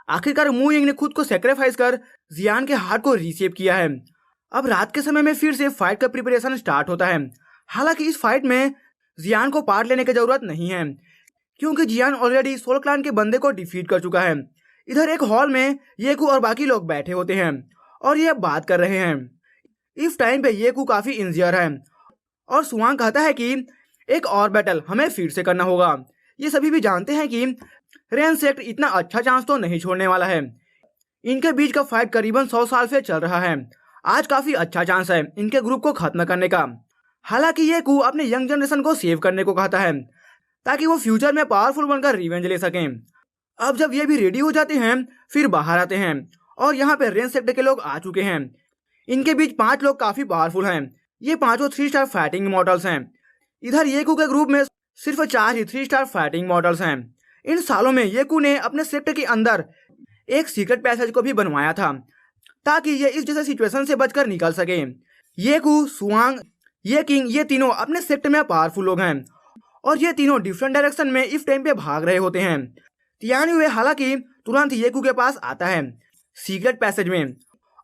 आखिरकार मू यिंग ने खुद को सेक्रीफाइस कर जियान के हार्ट को रीशेप किया है। अब रात के समय में फिर से फाइट का प्रिपरेशन स्टार्ट होता है। हालांकि इस फाइट में जियान को पार्ट लेने की जरूरत नहीं है, क्योंकि जियान ऑलरेडी सोल क्लैन के बंदे को डिफीट कर चुका है। इधर एक हॉल में येकू और बाकी लोग बैठे होते हैं और ये बात कर रहे हैं। इस टाइम पे येकू काफी इंजर है और सुआंग कहता है कि एक और बैटल हमें फिर से करना होगा। ये सभी भी जानते हैं कि रेन सेक्ट इतना अच्छा चांस तो नहीं छोड़ने वाला है। इनके बीच का फाइट करीबन 100 साल से चल रहा है। आज काफी अच्छा चांस है इनके ग्रुप को खत्म करने का। हालांकि येकू अपने यंग जनरेशन को सेव करने को कहता है ताकि वो फ्यूचर में पावरफुल बनकर रिवेंज ले सकें। अब जब ये भी रेडी हो जाते हैं, फिर बाहर आते हैं और यहाँ पे रेन सेक्टर के लोग आ चुके हैं। इनके बीच 5 लोग काफी पावरफुल हैं। ये 5 3 स्टार फाइटिंग मॉडल्स हैं। इधर येकू के ग्रुप में सिर्फ 4 ही 3 स्टार फाइटिंग मॉडल्स हैं। इन सालों में येकू ने अपने सेक्टर के अंदर एक सीक्रेट पैसेज को भी बनवाया था ताकि ये इस जैसे सिचुएशन से बचकर निकल सके। येकू, सुआंग, ये किंग, ये तीनों अपने सेक्टर में पावरफुल लोग हैं और ये तीनों डिफरेंट डायरेक्शन में इस टाइम पे भाग रहे होते हैं। तियान युए हालांकि तुरंत येकू के पास आता है सीक्रेट पैसेज में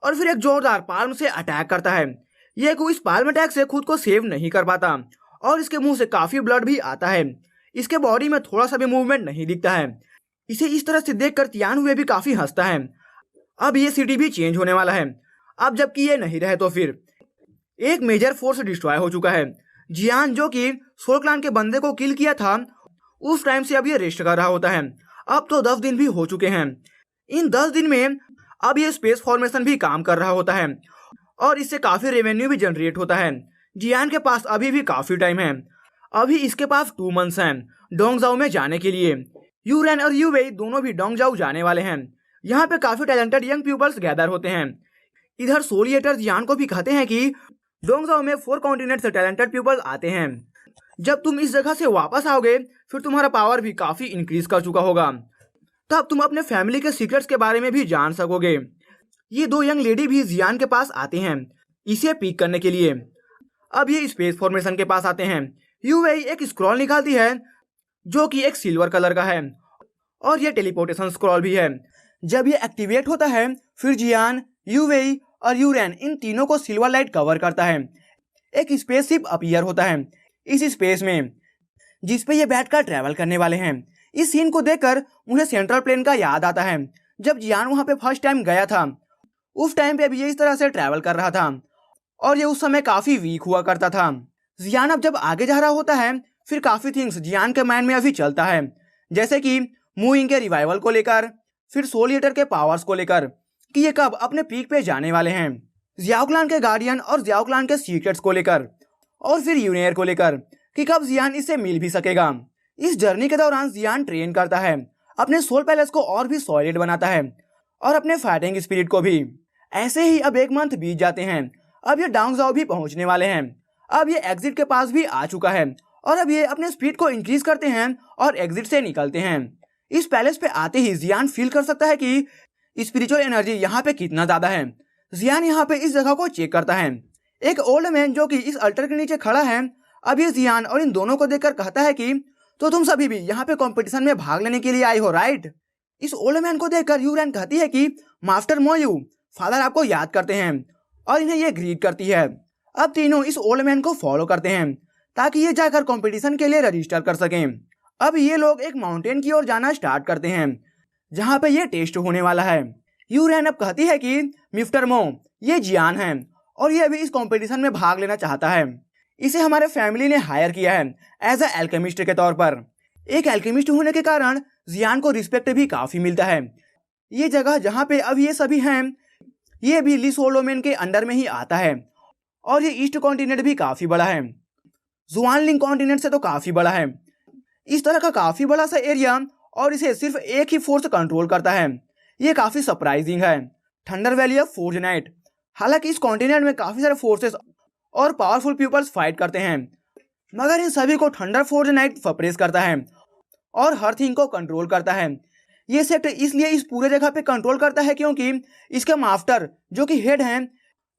और फिर एक जोरदार पाल्म से अटैक करता है। येकू इस पाल्म अटैक से खुद को सेव नहीं कर पाता और इसके मुंह से काफी ब्लड भी आता है। इसके बॉडी में थोड़ा सा भी मूवमेंट नहीं दिखता है। इसे इस तरह से देखकर तियान हुए भी काफी हंसता है। अब ये सिटी भी चेंज होने वाला है। अब जबकि ये नहीं रहे तो फिर एक मेजर फोर्स डिस्ट्रॉय हो चुका है। जियान जो कि सोल क्लैन के बंदे को किल किया था, उस टाइम से अब ये रेस्ट कर रहा होता है। अब तो 10 दिन भी हो चुके हैं। इन 10 दिन में अब ये स्पेस फॉर्मेशन भी काम कर रहा होता है और इससे काफी रेवेन्यू भी जनरेट होता है। जियान के पास अभी भी काफी टाइम है। अभी इसके पास 2 मंथ्स हैं डोंगजाओ में जाने के लिए। यूरेन और यूवेई दोनों भी डोंगजाओ जाने वाले हैं। यहाँ पे काफी टैलेंटेड यंग पीपल्स गैदर होते हैं। इधर सोलिएटर जियान को भी कहते हैं कि डोंगजाओ में 4 कॉन्टिनेंट से टैलेंटेड पीपल आते हैं। जब तुम इस जगह से वापस आओगे, फिर तुम्हारा पावर भी काफी इंक्रीज कर चुका होगा। तब तुम अपने फैमिली के सीक्रेट्स के बारे में भी जान सकोगे। ये 2 यंग लेडी भी जियान के पास आते हैं इसे पिक करने के लिए। अब ये स्पेस फॉर्मेशन के पास आते हैं। यूवेई एक स्क्रॉल निकालती है जो कि एक सिल्वर कलर का है और ये टेलीपोर्टेशन स्क्रॉल भी है। जब ये एक्टिवेट होता है, फिर जियान, यूवेई और यूरेन इन तीनों को सिल्वर लाइट कवर करता है। एक स्पेसशिप अपीयर होता है इस स्पेस में जिसपे ये बैठकर ट्रैवल करने वाले हैं। इस सीन को देखकर मुझे सेंट्रल प्लेन का याद आता है। जब जियान वहां पे फर्स्ट टाइम गया था, उस टाइम पे भी ये इस तरह से ट्रैवल कर रहा था और ये उस समय काफी वीक हुआ करता था। जियान अब जब आगे जा रहा होता है, फिर काफी थिंग्स जियान के माइंड में अभी चलता है, जैसे कि मू यिंग के रिवाइवल को लेकर, फिर सोल ईटर के पावर्स को लेकर कि ये कब अपने पीक पे जाने वाले हैं, जियाओ क्लैन के गार्डियन और जियाओ क्लैन के सीक्रेट्स को लेकर, और फिर यूनियर को लेकर कि कब जियान इससे मिल भी सकेगा। इस जर्नी के दौरान जियान ट्रेन करता है, अपने सोल पैलेस को और भी सॉलिड बनाता है और अपने फाइटिंग स्पिरिट को भी। ऐसे ही अब 1 मंथ बीत जाते हैं। अब ये डोंगजाओ भी पहुंचने वाले हैं। अब ये एग्जिट के पास भी आ चुका है और अब ये अपने स्पीड को इंक्रीज करते हैं और एग्जिट से निकलते हैं। इस पैलेस पे आते ही जियान फील कर सकता है कि स्पिरिचुअल एनर्जी यहाँ पे कितना ज्यादा है। जियान यहाँ पे इस जगह को चेक करता है। एक ओल्ड मैन जो कि इस अल्टर के नीचे खड़ा है, अब ये जियान और इन दोनों को देखकर कहता है कि तो तुम सभी भी यहाँ पे कंपटीशन में भाग लेने के लिए आए हो, राइट? इस ओल्ड मैन को देखकर यूरेन कहती है कि मास्टर मोयू, फादर आपको याद करते हैं और इन्हें ये ग्रीट करती है। अब तीनों इस ओल्ड मैन को फॉलो करते हैं ताकि ये जाकर कंपटीशन के लिए रजिस्टर कर सकें। अब ये लोग एक माउंटेन की ओर जाना स्टार्ट करते हैं जहाँ पे ये टेस्ट होने वाला है। यूरेन अब कहती है कि मिस्टर मो, ये जियान है और ये अभी इस कंपटीशन में भाग लेना चाहता है। इसे हमारे फैमिली ने हायर किया है एज अ एल्केमिस्ट के तौर पर। एक एल्केमिस्ट होने के कारण जियान को रिस्पेक्ट भी काफी मिलता है। ये जगह जहाँ पे अब ये सभी हैं, ये भी ली सोलोमेन के अंडर में ही आता है और ये ईस्ट कॉन्टिनेंट भी काफी बड़ा है। जुआनलिंग कॉन्टिनेंट से तो काफी बड़ा है। इस तरह का काफी बड़ा सा एरिया और इसे सिर्फ एक ही फोर्स कंट्रोल करता है। ये काफी सरप्राइजिंग है, thunder valley of forge night. हालांकि इस कॉन्टिनेंट में काफी सारे फोर्सेस और पावरफुल पीपल्स फाइट करते हैं, मगर इन सभी को थंडर फोर्ज नाइट सप्रेस करता है और हर थिंग को कंट्रोल करता है। ये सेक्टर इसलिए इस पूरे जगह पे कंट्रोल करता है क्योंकि इसके मास्टर जो कि हेड हैं,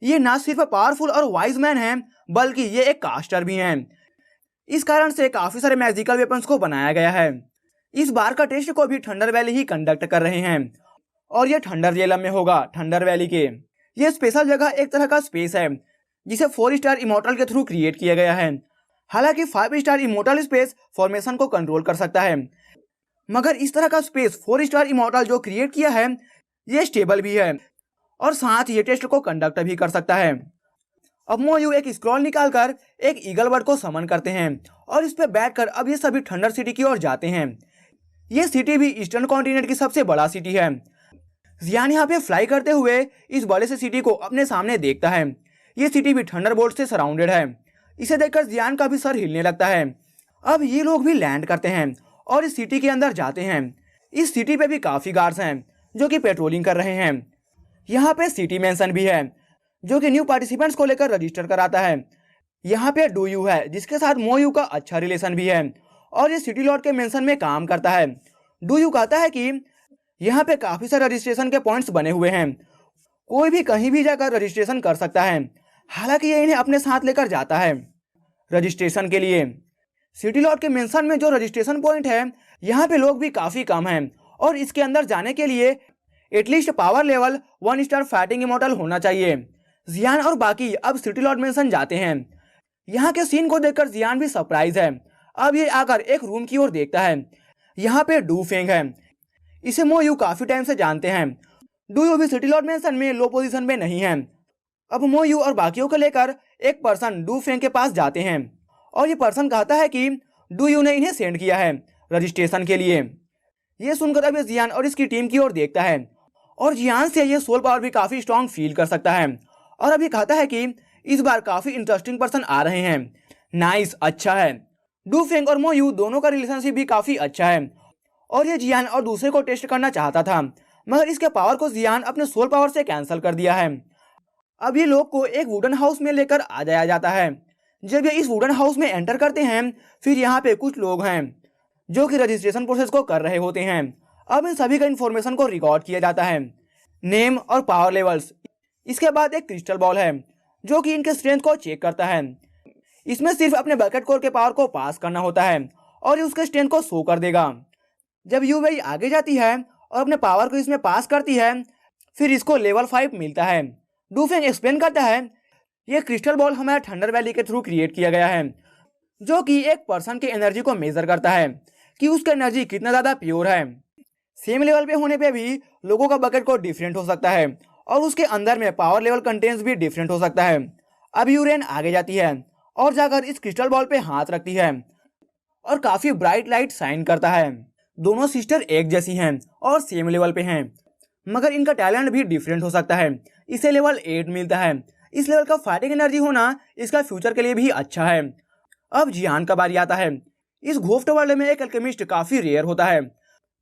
ये ना सिर्फ पावरफुल और वाइज मैन हैं, बल्कि ये एक कास्टर भी हैं। इस कारण से काफी सारे मैजिकल वेपन्स को बनाया गया है। इस बार का टेस्ट को भी थंडर वैली ही कंडक्ट कर रहे हैं और ये थंडर रियलम में होगा। थंडर वैली के ये स्पेशल जगह एक तरह का स्पेस है जिसे 4 स्टार इमोर्टल के थ्रू क्रिएट किया गया है। हालांकि 5 स्टार इमोर्टल स्पेस फॉर्मेशन को कंट्रोल कर सकता है, मगर इस तरह का स्पेस 4 स्टार इमोर्टल जो क्रिएट किया है ये स्टेबल भी है और साथ ये टेस्ट को कंडक्ट भी कर सकता है। अब मोयू एक स्क्रॉल निकालकर एक ईगल बर्ड को समन करते हैं और इस पे बैठकर अब ये सभी थंडर सिटी की ओर जाते हैं। ये सिटी भी ईस्टर्न कॉन्टिनेंट की सबसे बड़ा सिटी है। जियान यहाँ पे फ्लाई करते हुए इस बड़े से सिटी को अपने सामने देखता है। ये सिटी भी थंडरबोल्ट से सराउंडेड है। इसे देखकर जियान का भी सर हिलने लगता है। अब ये लोग भी लैंड करते हैं और इस सिटी के अंदर जाते हैं। इस सिटी पे भी काफी गार्ड्स हैं जो कि पेट्रोलिंग कर रहे हैं। यहाँ पे सिटी मेंशन भी है जो कि न्यू पार्टिसिपेंट्स को लेकर रजिस्टर कराता है। यहाँ पे डू यू है जिसके साथ मोयू का अच्छा रिलेशन भी है और ये सिटी लॉर्ड के मेंशन में काम करता है। डू यू कहता है कि यहाँ पे काफी सारे रजिस्ट्रेशन के पॉइंट्स बने हुए हैं, कोई भी कहीं भी जाकर रजिस्ट्रेशन कर सकता है। हालांकि ये इन्हें अपने साथ लेकर जाता है रजिस्ट्रेशन के लिए। सिटी लॉर्ड के मेंशन में जो रजिस्ट्रेशन पॉइंट है यहाँ पे लोग भी काफी कम हैं और इसके अंदर जाने के लिए at least power level 1 star fighting immortal होना चाहिए। जियान और बाकी अब सिटी लॉर्ड मेंशन जाते हैं। यहाँ के सीन को देखकर जियान भी सरप्राइज है। अब ये आकर एक रूम की ओर देखता है। यहाँ पे डू फेंग है, इसे मोयू काफी टाइम से जानते हैं। डू यू भी सिटी लॉर्ड मेंशन में लो पोजीशन में नहीं है। अब मोयू और बाकियों को लेकर एक पर्सन डू फेंग के पास जाते हैं और ये पर्सन कहता है कि डू यू ने इन्हें सेंड किया है रजिस्ट्रेशन के लिए। ये सुनकर अब ये जियान और इसकी टीम की ओर देखता है और जियान से ये सोल पावर भी काफी स्ट्रॉन्ग फील कर सकता है और अभी कहता है कि इस बार काफी इंटरेस्टिंग पर्सन आ रहे हैं। नाइस, अच्छा है। डू फेंग और मोयू दोनों का रिलेशनशिप भी काफी अच्छा है और ये जियान और दूसरे को टेस्ट करना चाहता था, मगर इसके पावर को जियान अपने सोल पावर से कैंसिल कर दिया है। अब ये लोग को एक वुडन हाउस में लेकर आ जाया जाता है। जब ये इस वुडन हाउस में एंटर करते हैं फिर यहाँ पे कुछ लोग हैं जो कि रजिस्ट्रेशन प्रोसेस को कर रहे होते हैं। अब इन सभी का इन्फॉर्मेशन को रिकॉर्ड किया जाता है, नेम और पावर लेवल्स। इसके बाद एक क्रिस्टल बॉल है जो कि इनके स्ट्रेंथ को चेक करता है। इसमें सिर्फ अपने बकेट कोर के पावर को पास करना होता है और ये उसके स्ट्रेंथ को शो कर देगा। जब यूवेई आगे जाती है और अपने पावर को इसमें पास करती है फिर इसको लेवल 5 मिलता है। डूफेंग एक्सप्लेन करता है ये क्रिस्टल बॉल हमारे थंडर वैली के थ्रू क्रिएट किया गया है जो कि एक पर्सन की एनर्जी को मेजर करता है कि उसकी एनर्जी कितना ज़्यादा प्योर है। सेम लेवल पे होने पे भी लोगों का बकेट कोड डिफरेंट हो सकता है और उसके अंदर में पावर लेवल कंटेंट्स भी डिफरेंट हो सकता है। अब यूरेन आगे जाती है और जाकर इस क्रिस्टल बॉल पे हाथ रखती है और काफी ब्राइट लाइट शाइन करता है। दोनों सिस्टर एक जैसी हैं और सेम लेवल पे हैं, मगर इनका टैलेंट भी डिफरेंट हो सकता है। इसे लेवल 8 मिलता है। इस लेवल का फाइटिंग एनर्जी होना इसका फ्यूचर के लिए भी अच्छा है। अब जियान का बारी आता है। इस घोफ्ट वर्ल्ड में एक एल्केमिस्ट काफी रेयर होता है,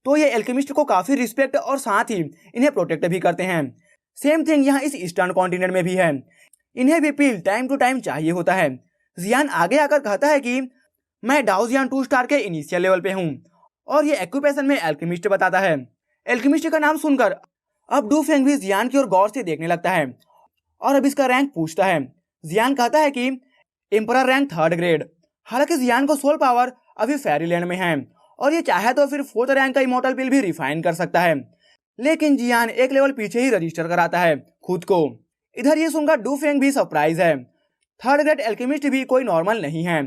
तो ये एल्केमिस्ट को काफी रिस्पेक्ट और साथ ही इन्हें प्रोटेक्ट भी करते हैं। सेम थिंग यहाँ इस ईस्टर्न कॉन्टिनेंट में भी है। इन्हें भी पील टाइम टू टाइम चाहिए होता है। जियान आगे आकर कहता है कि मैं डाउजियान 2 स्टार के इनिशियल लेवल पे हूँ और ये एक्यूपेशन में एल्केमिस्ट बताता है। एल्केमिस्ट का नाम सुनकर अब डू फेंग भी जियान की ओर गौर से देखने लगता है और अब इसका रैंक पूछता है। जियान कहता है कि एम्परर रैंक 3rd ग्रेड। हालांकि जियान को सोल पावर अभी फेरीलैंड में है और ये चाहे तो फिर 4th रैंक का इमोर्टल पिल भी रिफाइन कर सकता है, लेकिन जियान एक लेवल पीछे ही रजिस्टर कराता है खुद को। इधर ये सुनकर डू फेंग भी सरप्राइज है। 3rd ग्रेड एल्केमिस्ट भी कोई नॉर्मल नहीं है।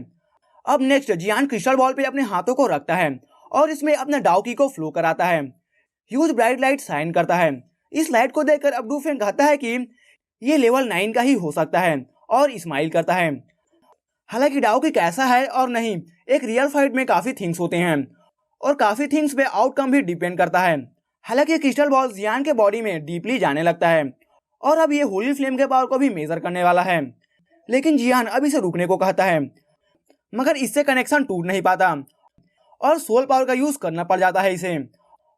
अब नेक्स्ट जियान क्रिस्टल बॉल पे अपने हाथों को रखता है और इसमें अपने डाउ की को फ्लो कराता है। ह्यूज ब्राइट लाइट शाइन करता है। इस लाइट को देखकर अब डू फेंग कहता है कि ये लेवल 9 का ही हो सकता है और स्माइल करता है। हालांकि डाउ की कैसा है और नहीं, एक रियल फाइट में काफी थिंग्स होते हैं और काफी थिंग्स पे आउटकम भी डिपेंड करता है। हालांकि क्रिस्टल बॉल जियान के बॉडी में डीपली जाने लगता है और अब ये होली फ्लेम के पावर को भी मेजर करने वाला है, लेकिन जियान अब इसे रुकने को कहता है, मगर इससे कनेक्शन टूट नहीं पाता और सोल पावर का यूज करना पड़ जाता है इसे।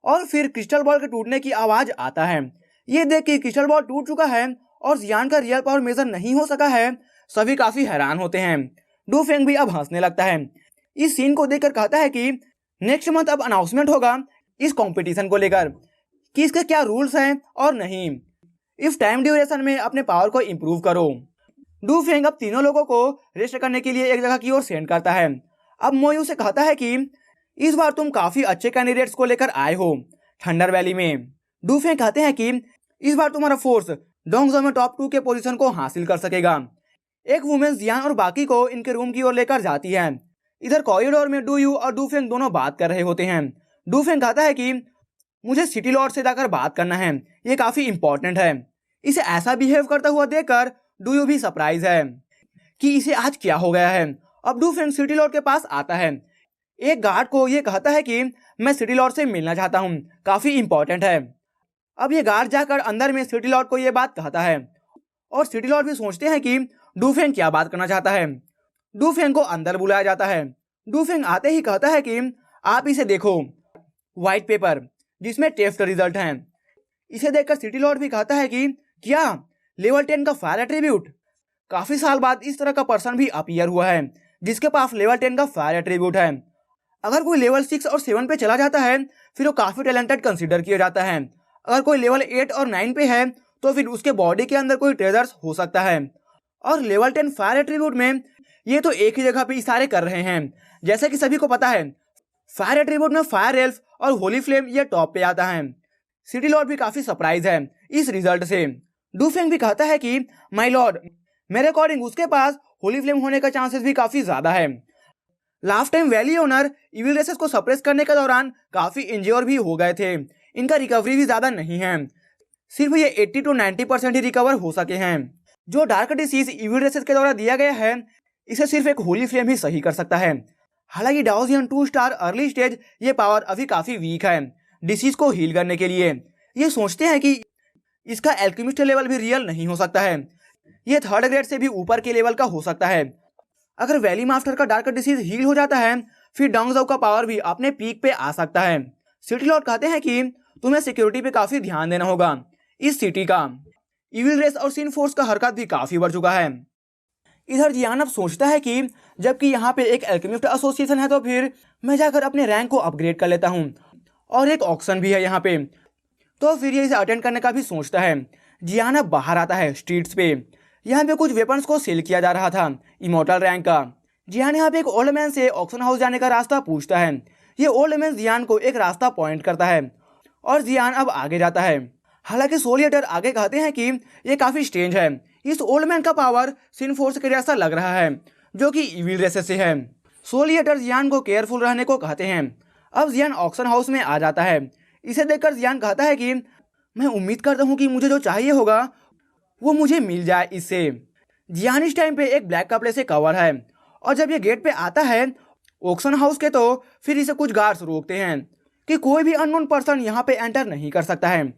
और फिर क्रिस्टल बॉल के टूटने की आवाज आता है। ये देख के क्रिस्टल बॉल टूट चुका है और जियान का रियल पावर मेजर नहीं हो सका है, सभी काफी हैरान होते हैं। डू फेंग भी अब हंसने लगता है। इस सीन को देखकर कहता है कि नेक्स्ट मंथ अब अनाउंसमेंट होगा इस कंपटीशन को लेकर कि इसके क्या रूल्स हैं और नहीं। इस टाइम ड्यूरेशन में अपने पावर को इम्प्रूव करो। डू फेंग अब तीनों लोगों को रेस्ट करने के लिए एक जगह की ओर सेंड करता है। अब मोयू से कहता है कि इस बार तुम काफी अच्छे कैंडिडेट्स को लेकर आए हो थंडर वैली में। डूफेंग कहते हैं कि इस बार तुम्हारा फोर्स डोंगजो में टॉप 2 के पोजीशन को हासिल कर सकेगा। एक वुमेन जियान और बाकी को इनके रूम की ओर लेकर जाती है। इधर कॉरिडोर में डू यू और डूफेंग दोनों बात कर रहे होते हैं। डूफेंग कहता है कि मुझे सिटी लॉर्ड से जाकर बात करना है, ये काफी इंपॉर्टेंट है। इसे ऐसा बिहेव करता हुआ देखकर डू यू भी सरप्राइज है कि इसे आज क्या हो गया है। अब डूफेंग सिटी लॉर्ड के पास आता है। एक गार्ड को ये कहता है कि मैं सिटी लॉर्ड से मिलना चाहता हूँ, काफी इंपॉर्टेंट है। अब ये गार्ड जाकर अंदर में सिटी लॉर्ड को ये बात कहता है और सिटी लॉर्ड भी सोचते हैं कि डूफेंग क्या बात करना चाहता है। डूफेंग को अंदर बुलाया जाता है। डूफेंग आते ही कहता है कि आप इसे देखो, व्हाइट पेपर जिसमें टेस्ट रिजल्ट हैं। इसे देखकर सिटी लॉर्ड भी कहता है कि क्या लेवल 10 का फायर एट्रीब्यूट। काफी साल बाद इस तरह का पर्सन भी अपीयर हुआ है जिसके पास लेवल 10 का फायर एट्रीब्यूट है। अगर कोई लेवल 6 और 7 पे चला जाता है फिर वो काफी टैलेंटेड कंसीडर किया जाता है। अगर कोई लेवल 8 और 9 पे है तो फिर उसके बॉडी के अंदर कोई ट्रेजर्स हो सकता है। और लेवल 10 फायर एट्रीब्यूट में ये तो एक ही जगह पे इशारे कर रहे हैं। जैसे कि सभी को पता है फायर एट्रीब्यूट में फायर एल्फ और होली फ्लेम ये टॉप पे आता है। सिटी लॉर्ड भी काफी सरप्राइज है इस रिजल्ट से। डूफेंग भी कहता है कि माय लॉर्ड, मेरे अकॉर्डिंग उसके पास होली फ्लेम होने का चांसेस भी काफी ज्यादा है। Last time valley owner evil races को सप्रेस करने के दौरान काफी इंज्योर भी हो गए थे। इनका रिकवरी भी ज्यादा नहीं है, सिर्फ ये 80 to 90% ही रिकवर हो सके हैं। जो डार्क डिसीज इविल रेसेस के द्वारा दिया गया है इसे सिर्फ एक होली फ्लेम ही सही कर सकता है। हालांकि डाओजियन 2 स्टार अर्ली स्टेज ये पावर अभी काफी वीक है डिसीज को हील करने के लिए। ये सोचते हैं कि इसका एल्केमिस्ट लेवल भी रियल नहीं हो सकता है, ये 3rd ग्रेड से भी ऊपर के लेवल का हो सकता है। अगर वैली मास्टर का डार्क डिसीज हील हो जाता है फिर डोंगजो का पावर भी अपने पीक पे आ सकता है। सिटी लॉर्ड कहते हैं कि तुम्हें सिक्योरिटी पे काफी ध्यान देना होगा। इस सिटी का इविल रेस और सिन फोर्स का हरकत भी काफी बढ़ चुका है। इधर जियान अब सोचता है कि जबकि यहाँ पे एक एल्केमिस्ट एसोसिएशन है तो फिर मैं जाकर अपने रैंक को अपग्रेड कर लेता हूँ और एक ऑक्शन भी है यहाँ पे, तो फिर ये इसे अटेंड करने का भी सोचता है। जियान अब बाहर आता है स्ट्रीट्स पे। यहाँ पे कुछ वेपन्स को सेल किया जा रहा था इमोर्टल रैंक का। जियान यहाँ पे एक ओल्ड मैन से ऑक्शन हाउस जाने का रास्ता पूछता है। ये ओल्ड मैन जियान को एक रास्ता पॉइंट करता है और जियान अब आगे जाता है। हालांकि सोलिएटर आगे कहते हैं कि ये काफी स्ट्रेंज है, इस ओल्ड मैन का पावर सिन फोर्स के जैसा लग रहा है जो कि इविल रेसेस से है। सोलिएटर जियान को केयरफुल रहने को कहते हैं। अब जियान ऑक्शन हाउस में आ जाता है। इसे देखकर जियान कहता है कि मैं उम्मीद करता हूँ कि मुझे जो चाहिए होगा वो मुझे मिल जाए इससे। जियान इस टाइम पे एक ब्लैक कपड़े से कवर है और जब ये गेट पे आता है ऑक्शन हाउस के तो फिर इसे कुछ गार्ड्स रोकते हैं कि कोई भी अननोन पर्सन यहाँ पे एंटर नहीं कर सकता है।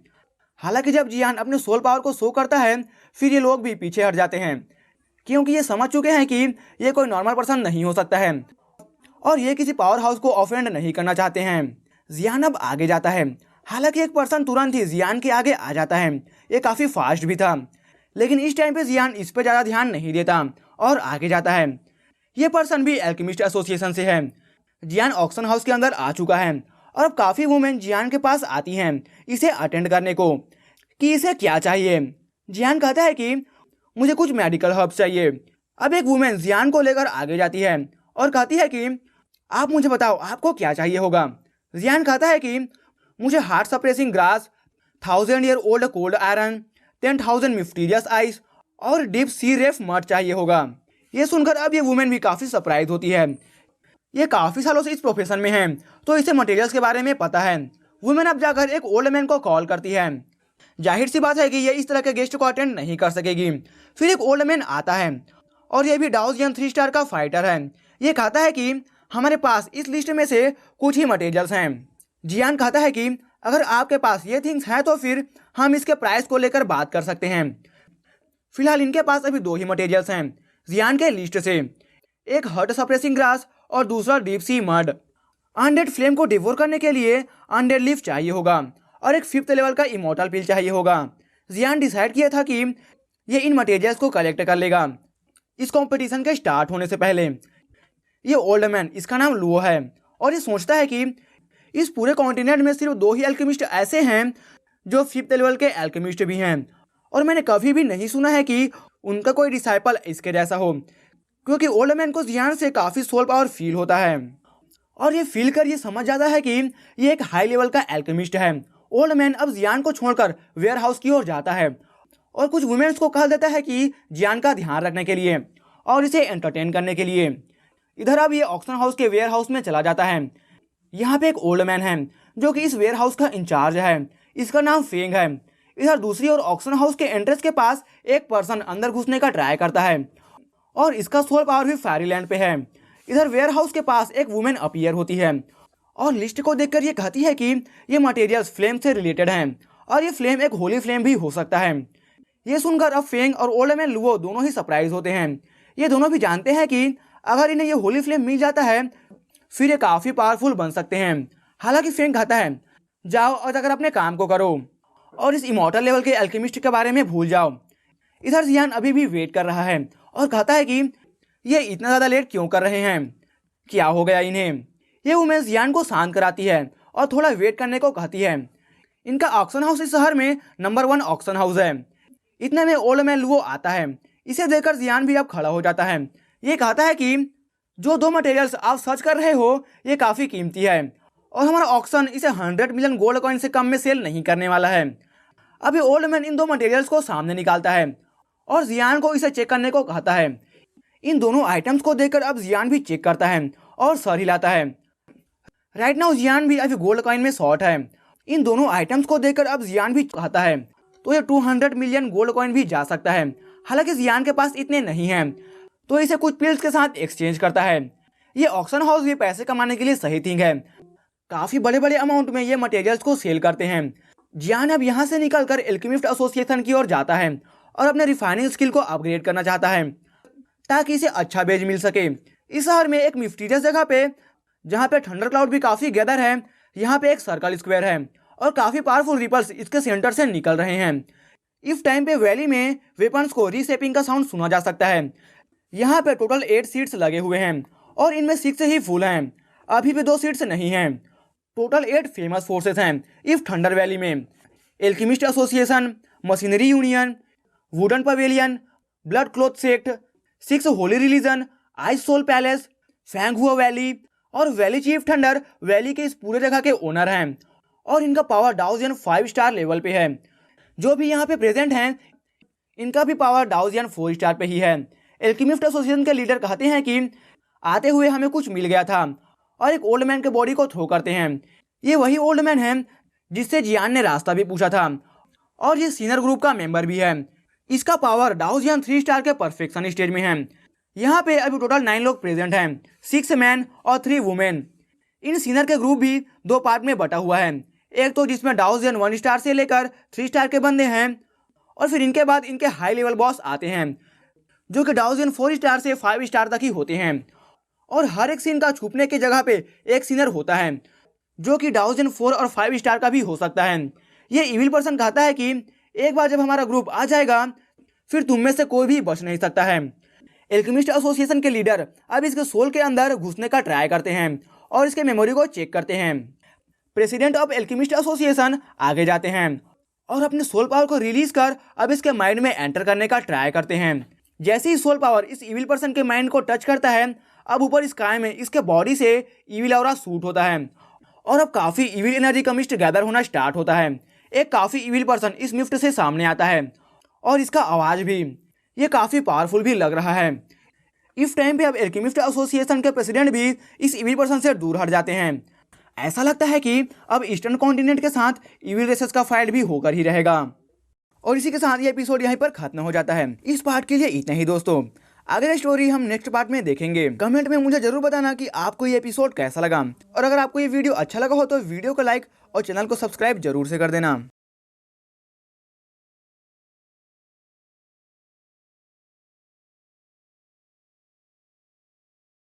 हालांकि जब जियान अपने सोल पावर को शो करता है फिर ये लोग भी पीछे हट जाते हैं क्योंकि ये समझ चुके हैं कि ये कोई नॉर्मल पर्सन नहीं हो सकता है और ये किसी पावर हाउस को ऑफेंड नहीं करना चाहते हैं। जियान अब आगे जाता है। हालांकि एक पर्सन तुरंत ही जियान के आगे आ जाता है, ये काफ़ी फास्ट भी था, लेकिन इस टाइम पे जियान इस पर ज़्यादा ध्यान नहीं देता और आगे जाता है। ये पर्सन भी एल्केमिस्ट एसोसिएशन से है। जियान ऑक्शन हाउस के अंदर आ चुका है और अब काफ़ी वुमेन जियान के पास आती हैं इसे अटेंड करने को कि इसे क्या चाहिए। जियान कहता है कि मुझे कुछ मेडिकल हर्ब्स चाहिए। अब एक वुमेन जियान को लेकर आगे जाती है और कहती है कि आप मुझे बताओ आपको क्या चाहिए होगा। जियान कहता है कि मुझे heart suppressing grass, 1000 year old cold iron, 10,000 mysterious ice और डीप सी रेफ मड चाहिए होगा। ये सुनकर अब ये वुमेन भी काफ़ी सरप्राइज होती है। ये काफ़ी सालों से इस प्रोफेशन में है तो इसे मटेरियल्स के बारे में पता है। वुमेन अब जाकर एक ओल्ड मैन को कॉल करती है। जाहिर सी बात है कि ये इस तरह के गेस्ट को अटेंड नहीं कर सकेगी। फिर एक ओल्ड मैन आता है और ये भी डाओजियन 3 स्टार का फाइटर है। ये कहता है कि हमारे पास इस लिस्ट में से कुछ ही मटेरियल्स हैं। जियान कहता है कि अगर आपके पास ये थिंग्स हैं तो फिर हम इसके प्राइस को लेकर बात कर सकते हैं। फिलहाल इनके पास अभी 2 ही मटेरियल्स हैं जियान के लिस्ट से, एक हर्ट सप्रेसिंग ग्रास और दूसरा deep sea mud. Undead flame को डिवोर करने के लिए अनडेड लीफ चाहिए होगा और एक 5th लेवल का इमोर्टल पिल चाहिए होगा। जियान डिसाइड किया था कि ये इन मटेरियल्स को कलेक्ट कर लेगा इस कंपटीशन के स्टार्ट होने से पहले। ये ओल्ड मैन, इसका नाम लुओ है और ये सोचता है कि इस पूरे कॉन्टिनेंट में सिर्फ 2 ही एल्केमिस्ट ऐसे हैं जो 5th लेवल के एल्केमिस्ट भी हैं और मैंने कभी भी नहीं सुना है कि उनका कोई डिसाइपल इसके जैसा हो। क्योंकि ओल्ड मैन को जियान से काफी सोल पावर फील होता है और ये फील कर ये समझ जाता है कि ये एक हाई लेवल का एल्केमिस्ट है। ओल्ड मैन अब जियान को छोड़कर वेयर हाउस की ओर जाता है और कुछ वुमेन्स को कह देता है कि जियान का ध्यान रखने के लिए और इसे एंटरटेन करने के लिए। इधर अब ये ऑक्शन हाउस के वेयर हाउस में चला जाता है। यहाँ पे एक ओल्ड मैन है जो कि इस वेयर हाउस का इंचार्ज है, इसका नाम फेंग है। इधर दूसरी ओर ऑक्शन हाउस के एंट्रेंस के पास एक पर्सन अंदर घुसने का ट्राई करता है और इसका सोल पावर भी फेरीलैंड पे है। इधर वेयर हाउस के पास एक वुमेन अपीयर होती है और लिस्ट को देखकर ये कहती है कि ये मटेरियल्स फ्लेम से रिलेटेड हैं और ये फ्लेम एक होली फ्लेम भी हो सकता है। ये सुनकर अब फेंग और ओल्ड मैन लुओ दोनों ही सरप्राइज होते हैं। ये दोनों भी जानते हैं कि अगर इन्हें ये होली फ्लेम मिल जाता है फिर ये काफ़ी पावरफुल बन सकते हैं। हालांकि फेंग कहता है जाओ और अगर अपने काम को करो और इस इमॉर्टल लेवल के अल्केमिस्ट के बारे में भूल जाओ। इधर जियान अभी भी वेट कर रहा है और कहता है कि ये इतना ज़्यादा लेट क्यों कर रहे हैं, क्या हो गया इन्हें। ये वुमेन जियान को शांत कराती है और थोड़ा वेट करने को कहती है। इनका ऑक्शन हाउस इस शहर में नंबर 1 ऑक्शन हाउस है। इतने में ओल्ड मैन लुओ आता है। इसे देखकर जियान भी अब खड़ा हो जाता है। ये कहता है कि जो 2 मटेरियल्स आप सर्च कर रहे हो ये काफ़ी कीमती है और हमारा ऑक्शन इसे 100 मिलियन गोल्ड कॉइन से कम में सेल नहीं करने वाला है। अभी ओल्ड मैन इन 2 मटेरियल्स को सामने निकालता है और जियान को इसे चेक करने को कहता है। इन दोनों आइटम्स को देखकर अब जियान भी चेक करता है और सर हिलाता है। राइट नाउ जियान भी अभी गोल्ड कॉइन में शॉर्ट है। इन दोनों आइटम्स को देखकर अब जियान भी कहता है तो ये 200 मिलियन गोल्ड कॉइन भी जा सकता है। हालांकि जियान के पास इतने नहीं हैं तो इसे कुछ पिल्स के साथ एक्सचेंज करता है। ये ऑक्शन हाउस ये पैसे कमाने के लिए सही थिंग है। काफ़ी बड़े बड़े अमाउंट में ये मटेरियल्स को सेल करते हैं। जियान अब यहाँ से निकलकर एल्केमिस्ट एसोसिएशन की ओर जाता है और अपने रिफाइनिंग स्किल को अपग्रेड करना चाहता है ताकि इसे अच्छा बेज मिल सके। इस शहर में एक मिस्टीरियस जगह पे जहाँ पे थंडर क्लाउड भी काफ़ी गैदर है, यहाँ पे एक सर्कल स्क्वायर है और काफ़ी पावरफुल रिपल्स इसके सेंटर से निकल रहे हैं। इस टाइम पे वैली में वेपन्स को रीशेपिंग का साउंड सुना जा सकता है। यहाँ पे टोटल 8 सीट्स लगे हुए हैं और इनमें 6 ही फुल हैं, अभी भी 2 सीट्स नहीं हैं। टोटल 8 फेमस फोर्सेस हैं इफ थंडर वैली में। Alchemist association, machinery union, wooden pavilion, blood cloth sect, 6 holy religion, ice soul palace, Fanghua valley और वैली चीफ थंडर वैली के इस पूरे जगह के ओनर हैं और इनका पावर डाउजियन 5 स्टार लेवल पे है। जो भी यहाँ पे प्रेजेंट हैं इनका भी पावर डाउजियन 4 स्टार पे ही है। एल्केमिस्ट एसोसिएशन के लीडर कहते हैं कि आते हुए हमें कुछ मिल गया था और एक ओल्ड मैन के बॉडी को थ्रो करते हैं। ये वही ओल्ड मैन है जिससे जियान ने रास्ता भी पूछा था और ये सीनियर ग्रुप का मेंबर भी है। इसका पावर डाउजियन 3 स्टार के परफेक्शन स्टेज में है। यहाँ पे अभी टोटल 9 लोग प्रेजेंट हैं, 6 मैन और 3 वुमेन। इन सीनियर के ग्रुप भी 2 पार्ट में बटा हुआ है। एक तो जिसमें डाउजियन 1 स्टार से लेकर 3 स्टार के बंदे हैं और फिर इनके बाद इनके हाई लेवल बॉस आते हैं जो कि डाउजियन 4 स्टार से 5 स्टार तक ही होते हैं। और हर एक सीन का छुपने की जगह पे एक सीनियर होता है जो कि डाउजियन 4 और 5 स्टार का भी हो सकता है। ये इविल पर्सन कहता है कि एक बार जब हमारा ग्रुप आ जाएगा फिर तुम में से कोई भी बच नहीं सकता है। एल्केमिस्ट एसोसिएशन के लीडर अब इसके सोल के अंदर घुसने का ट्राई करते हैं और इसके मेमोरी को चेक करते हैं। प्रेसिडेंट ऑफ एल्केमिस्ट एसोसिएशन आगे जाते हैं और अपने सोल पावर को रिलीज कर अब इसके माइंड में एंटर करने का ट्राई करते हैं। जैसे ही सोल पावर इस इविल पर्सन के माइंड को टच करता है अब ऊपर स्काई में इसके बॉडी से इविल ऑरा शूट होता है और अब काफ़ी इविल एनर्जी का मिस्ट गैदर होना स्टार्ट होता है। एक काफ़ी इविल पर्सन इस मिस्ट से सामने आता है और इसका आवाज़ भी ये काफ़ी पावरफुल भी लग रहा है। इस टाइम पे अब एल्केमिस्ट एसोसिएशन के प्रेसिडेंट भी इस इविल पर्सन से दूर हट जाते हैं। ऐसा लगता है कि अब ईस्टर्न कॉन्टिनेंट के साथ इविल रेसेस का फाइट भी होकर ही रहेगा। और इसी के साथ ये एपिसोड यहीं पर खत्म हो जाता है। इस पार्ट के लिए इतना ही दोस्तों, अगली स्टोरी हम नेक्स्ट पार्ट में देखेंगे। कमेंट में मुझे जरूर बताना कि आपको ये एपिसोड कैसा लगा और अगर आपको ये वीडियो अच्छा लगा हो तो वीडियो को लाइक और चैनल को सब्सक्राइब जरूर से कर देना।